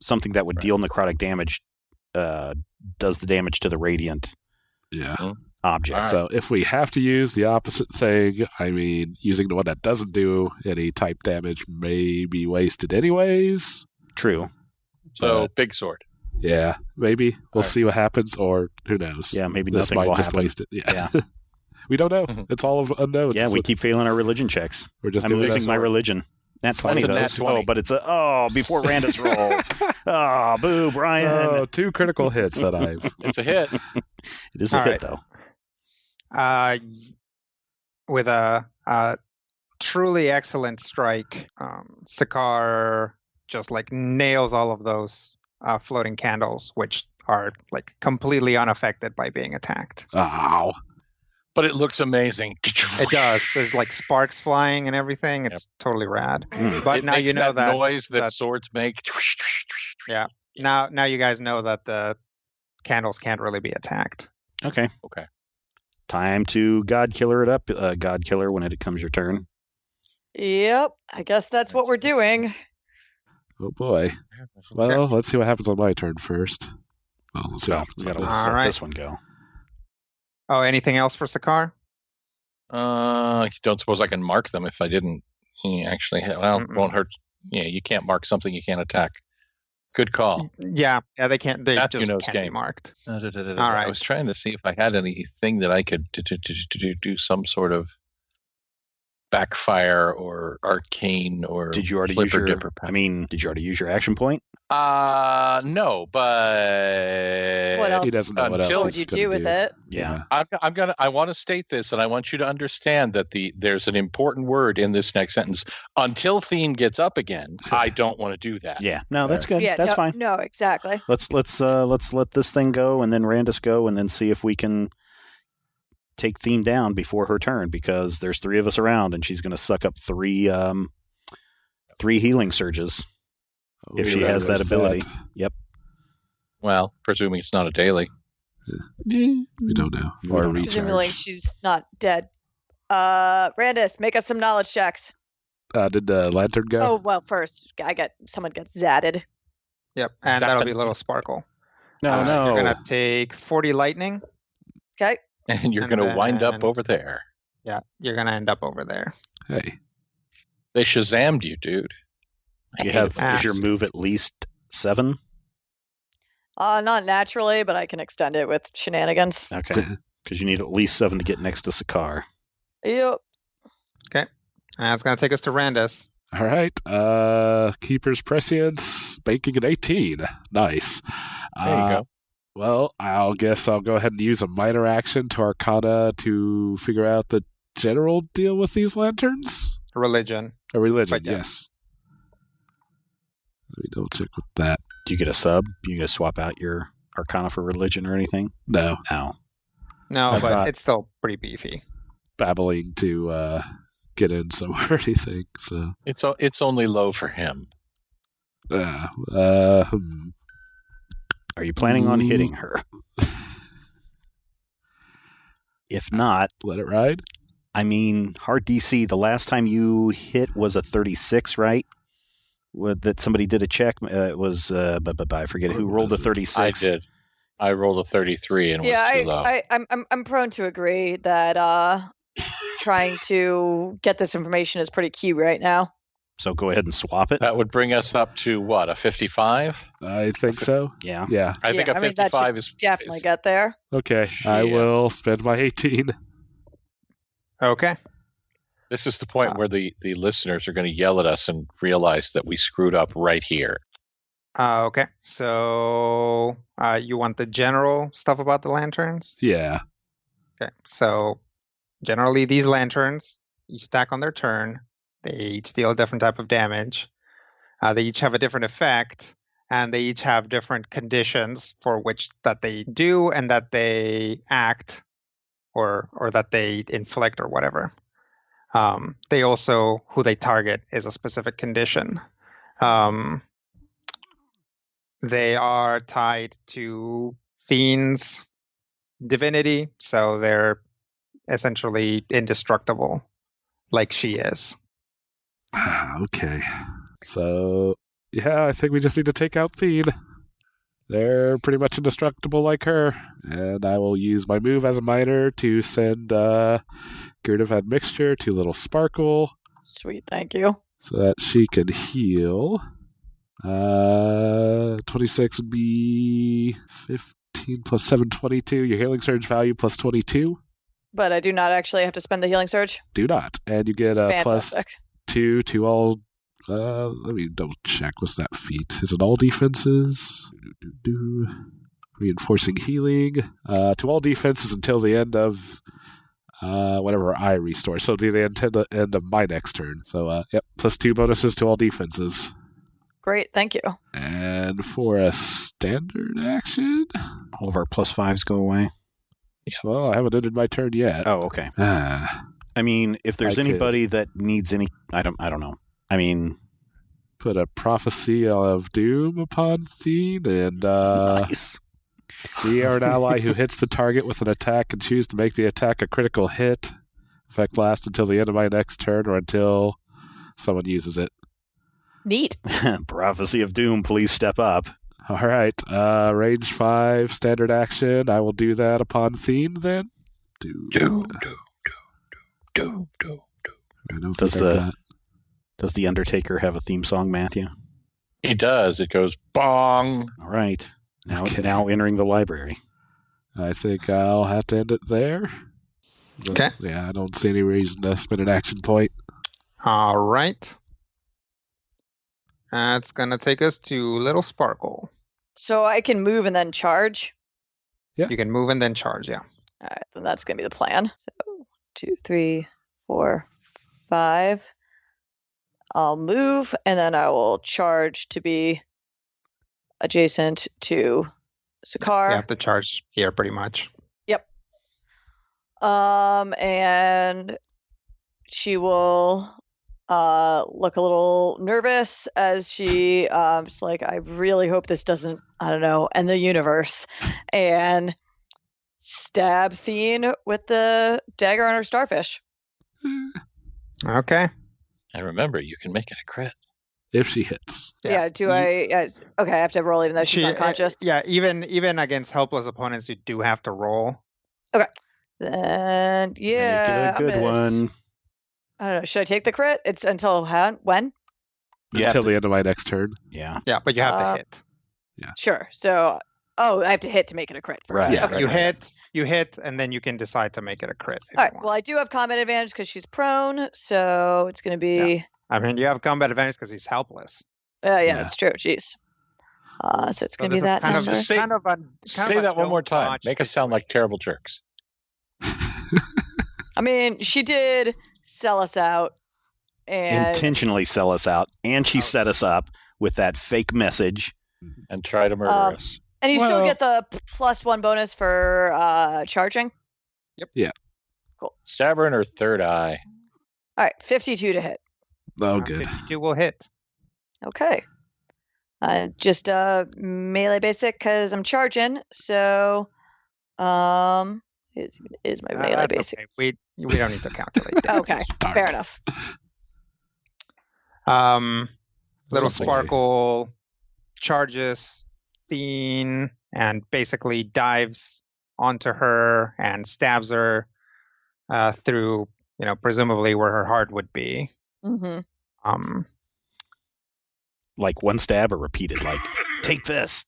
something that would deal necrotic damage does the damage to the radiant object. Right. So if we have to use the opposite thing, I mean, using the one that doesn't do any type damage may be wasted anyways. True. So big sword. Yeah, maybe we'll see what happens, or who knows? Yeah, maybe this nothing might will just happen. waste it. Yeah. Yeah. We don't know. It's all of unknowns. Yeah, we keep failing our religion checks. We're just I'm losing my religion. Nat 20 That's a though. nat 20. Oh, but it's before Randus rolls. Oh, boo, Brian. Oh, 2 critical hits that I've. It's a hit. It is a All hit right. though. With a truly excellent strike, Sakar just like nails all of those floating candles, which are like completely unaffected by being attacked. Ow. But it looks amazing. It does. There's like sparks flying and everything. It's totally rad. But It now makes you know that noise that swords make. Yeah. Now you guys know that the candles can't really be attacked. Okay. Okay. Time to God Killer it up. God Killer when it comes your turn. Yep. I guess that's what we're doing. Oh boy. Well, let's see what happens on my turn first. Well, let's see what happens We on gotta this. let All right. this one go. Oh, anything else for Sakar? You don't suppose I can mark them if I didn't actually hit? Well, it won't hurt. Yeah, you can't mark something you can't attack. Good call. Yeah, they can't. They Matthew just knows can't be game. marked. All right. I was trying to see if I had anything that I could do some sort of backfire or arcane or Did you already flipper use your? dipper pack. Did you already use your action point? No, but What else? He doesn't know what Until- else What would he's you gonna do with it? Yeah. I want to state this, and I want you to understand that there's an important word in this next sentence. Until Thien gets up again, I don't want to do that. Yeah. No, that's good. Yeah, That's no, fine. No, exactly. Let's let this thing go and then Randus go and then see if we can take Thien down before her turn, because there's 3 of us around and she's going to suck up 3 healing surges if she has that ability. Yep. Well, presuming it's not a daily. We don't know. Or don't know. Presumably recharge. she's not dead. Randus, make us some knowledge checks. Did the lantern go? Oh well, first someone gets zatted. Yep, and that'll be a little sparkle. No, no. You're gonna take 40 lightning. Okay. And you're And going to wind up then- over there. Yeah, you're gonna end up over there. Hey. They Shazammed you, dude. You have Ah. is your move at least 7? Not naturally, but I can extend it with shenanigans. Okay. Because you need at least 7 to get next to Sakar. Yep. And it's gonna take us to Randus. All right. Keeper's Prescience, banking at 18. Nice. There you go. Well, I'll guess I'll go ahead and use a minor action to Arcana to figure out the general deal with these lanterns. Religion. A religion, But yeah. yes. Let me double check with that. Do you get a sub? You gonna swap out your Arcana for religion or anything? No, No. No, I'm but not- it's still pretty beefy. babbling to get in somewhere or anything. So, It's only low for him. Are you planning on Ooh. hitting her? If not, let it ride. hard DC, the last time you hit was a 36, right? That somebody did a check. It was, I forget who rolled a was it? 36. I did. I rolled a 33 and was too low. I'm prone to agree that trying to get this information is pretty key right now. So go ahead and swap it. That would bring us up to what, a 55? I think so. Yeah. Yeah. I think a 55 is definitely get there. Okay. I will spend my 18. Okay. This is the point where the listeners are going to yell at us and realize that we screwed up right here. Okay. So you want the general stuff about the lanterns? Yeah. Okay. So generally, these lanterns each attack on their turn. They each deal a different type of damage. They each have a different effect, and they each have different conditions for which that they do and that they act, or that they inflict or whatever. They also, who they target is a specific condition. They are tied to Fiend's divinity, so they're essentially indestructible, like she is. Okay. So, yeah, I think we just need to take out Fiend. They're pretty much indestructible like her. And I will use my move as a minor to send Girdivad Mixture to Little Sparkle. Sweet, thank you. So that she can heal. 26 would be 15 plus 7, 22. Your healing surge value plus 22. But I do not actually have to spend the healing surge. Do not. And you get a plus Fantastic. 2 to all. Let me double check. What's that feat? Is it all defenses? Reinforcing healing. To all defenses until the end of whenever I restore. So to the end of my next turn. So, yep, plus 2 bonuses to all defenses. Great, thank you. And for a standard action? All of our plus 5s go away. Yeah. Well, I haven't ended my turn yet. Oh, okay. I mean, if there's anybody that needs any, I don't know. I mean, put a prophecy of doom upon Fiend, and nice. We are an ally who hits the target with an attack and choose to make the attack a critical hit. Effect lasts until the end of my next turn or until someone uses it. Neat. Prophecy of Doom, please step up. All right. Range 5, standard action. I will do that upon Fiend then. Does the Undertaker have a theme song, Matthew? He does. It goes bong. All right. Now entering the library. I think I'll have to end it there. Okay. Yeah, I don't see any reason to spend an action point. All right. That's going to take us to Little Sparkle. So I can move and then charge? Yeah. You can move and then charge, yeah. All right, then that's going to be the plan. So 2, 3, 4, 5. I'll move, and then I will charge to be adjacent to Sakar. You have to charge here, pretty much. Yep. And she will look a little nervous as she just like, I really hope this doesn't, I don't know, end the universe, and stab Fiend with the dagger on her starfish. Okay. And remember, you can make it a crit. If she hits. Yeah, okay, I have to roll even though she's unconscious. Yeah, even against helpless opponents, you do have to roll. Okay. Then, yeah. Make it a good one. I don't know. Should I take the crit? It's until when? Until the end of my next turn. Yeah. Yeah, but you have to hit. Yeah. Sure. So, I have to hit to make it a crit first. Right. Yeah. Okay. You hit, and then you can decide to make it a crit. All right. Well, I do have combat advantage because she's prone, so it's going to be... Yeah. I mean, you have combat advantage because he's helpless. Yeah, that's true. Jeez. So it's going to be that kind number. of, Say that one more time. Make us sound like terrible jerks. I mean, she did sell us out. And intentionally sell us out, and she set us up with that fake message. And try to murder us. And you still get the +1 bonus for charging? Yep. Yeah. Cool. Stab her in her third eye. All right, 52 to hit. Oh, good. 52 will hit. Okay. Just melee basic because I'm charging, so is my melee basic. Okay. We don't need to calculate that. Okay, fair enough. Little Sparkle charges Fiend and basically dives onto her and stabs her through, presumably where her heart would be. Mm-hmm. Like one stab or repeated, like, take this.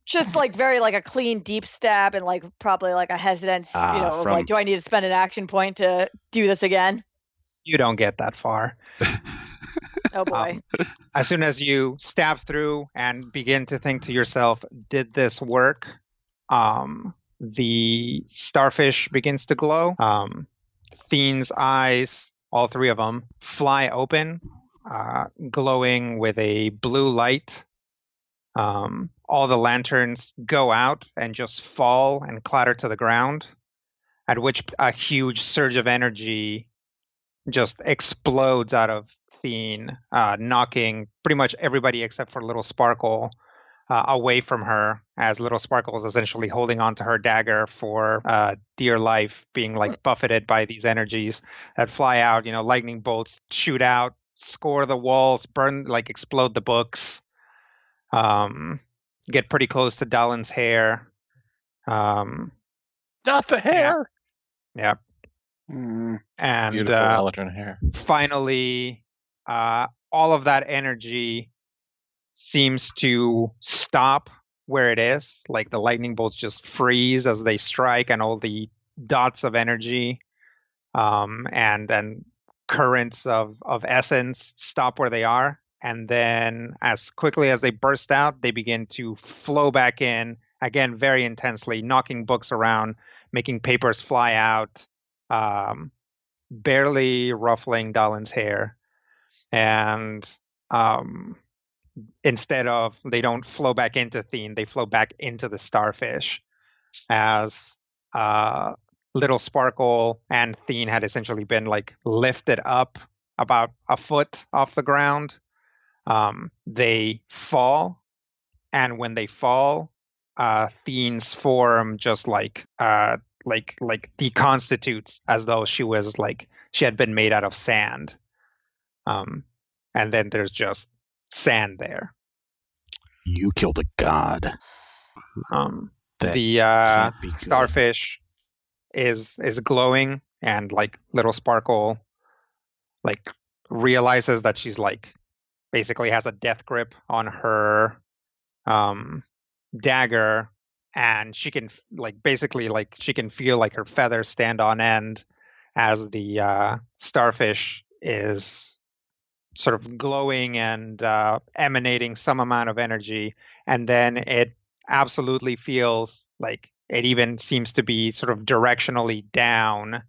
Just like very like a clean, deep stab, and like probably like a hesitance, of like, do I need to spend an action point to do this again? You don't get that far. Oh boy. As soon as you stab through and begin to think to yourself, did this work? The starfish begins to glow. Thiene's eyes, all three of them, fly open, glowing with a blue light. All the lanterns go out and just fall and clatter to the ground, at which a huge surge of energy just explodes out of Thiene, knocking pretty much everybody except for Little Sparkle away from her, as Little Sparkle is essentially holding on to her dagger for dear life, being like buffeted by these energies that fly out. Lightning bolts shoot out, score the walls, burn, like explode the books, get pretty close to Dalin's hair. Not the hair! Yeah. And beautiful Eldrin hair. Finally, all of that energy seems to stop where it is. Like the lightning bolts just freeze as they strike, and all the dots of energy and currents of essence stop where they are. And then as quickly as they burst out, they begin to flow back in, again, very intensely, knocking books around, making papers fly out, barely ruffling Dalin's hair. And instead of, they don't flow back into Thiene, they flow back into the starfish, as Little Sparkle and Thiene had essentially been like lifted up about a foot off the ground. They fall, and when they fall, Thiene's form just like deconstitutes, as though she had been made out of sand. And then there's just sand there. You killed a god. The starfish is glowing, and like Little Sparkle like realizes that she's like basically has a death grip on her dagger, and she can she can feel like her feathers stand on end as the starfish is sort of glowing and emanating some amount of energy. And then it absolutely feels like it even seems to be sort of directionally down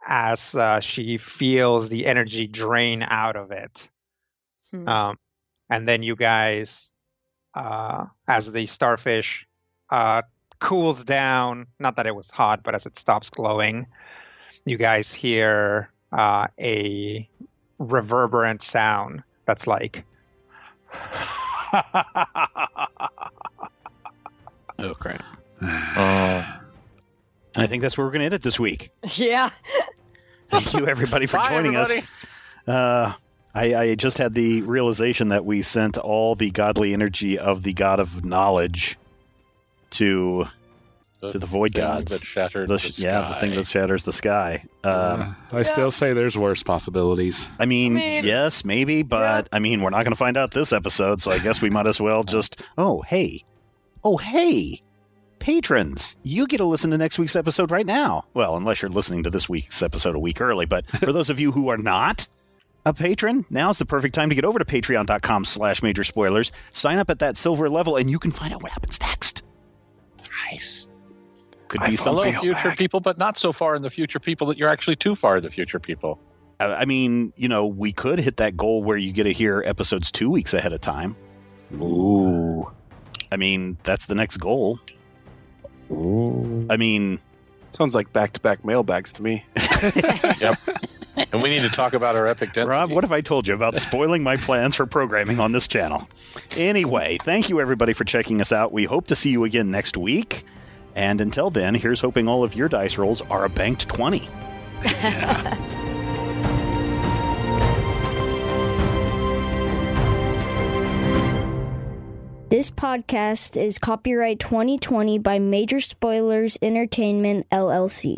as she feels the energy drain out of it. And then you guys, as the starfish cools down, not that it was hot, but as it stops glowing, you guys hear a reverberant sound that's like oh crap. And I think that's where we're going to end it this week. Yeah. Thank you everybody for joining us. I just had the realization that we sent all the godly energy of the god of knowledge to the void gods. That shattered the sky. Yeah, the thing that shatters the sky. I still say there's worse possibilities. I mean, yes, maybe, but I mean, we're not going to find out this episode, so I guess we might as well just, oh, hey, patrons, you get to listen to next week's episode right now. Well, unless you're listening to this week's episode a week early, but for those of you who are not a patron, now's the perfect time to get over to patreon.com/major spoilers, sign up at that silver level, and you can find out what happens next. Nice. Could be some future people, but not so far in the future people that you're actually too far in the future people. I mean, we could hit that goal where you get to hear episodes 2 weeks ahead of time. Ooh. I mean, that's the next goal. Ooh. I mean, sounds like back-to-back mailbags to me. Yep. And we need to talk about our epic density. Rob, what have I told you about spoiling my plans for programming on this channel? Anyway, thank you everybody for checking us out. We hope to see you again next week. And until then, here's hoping all of your dice rolls are a banked 20. Yeah. This podcast is copyright 2020 by Major Spoilers Entertainment, LLC.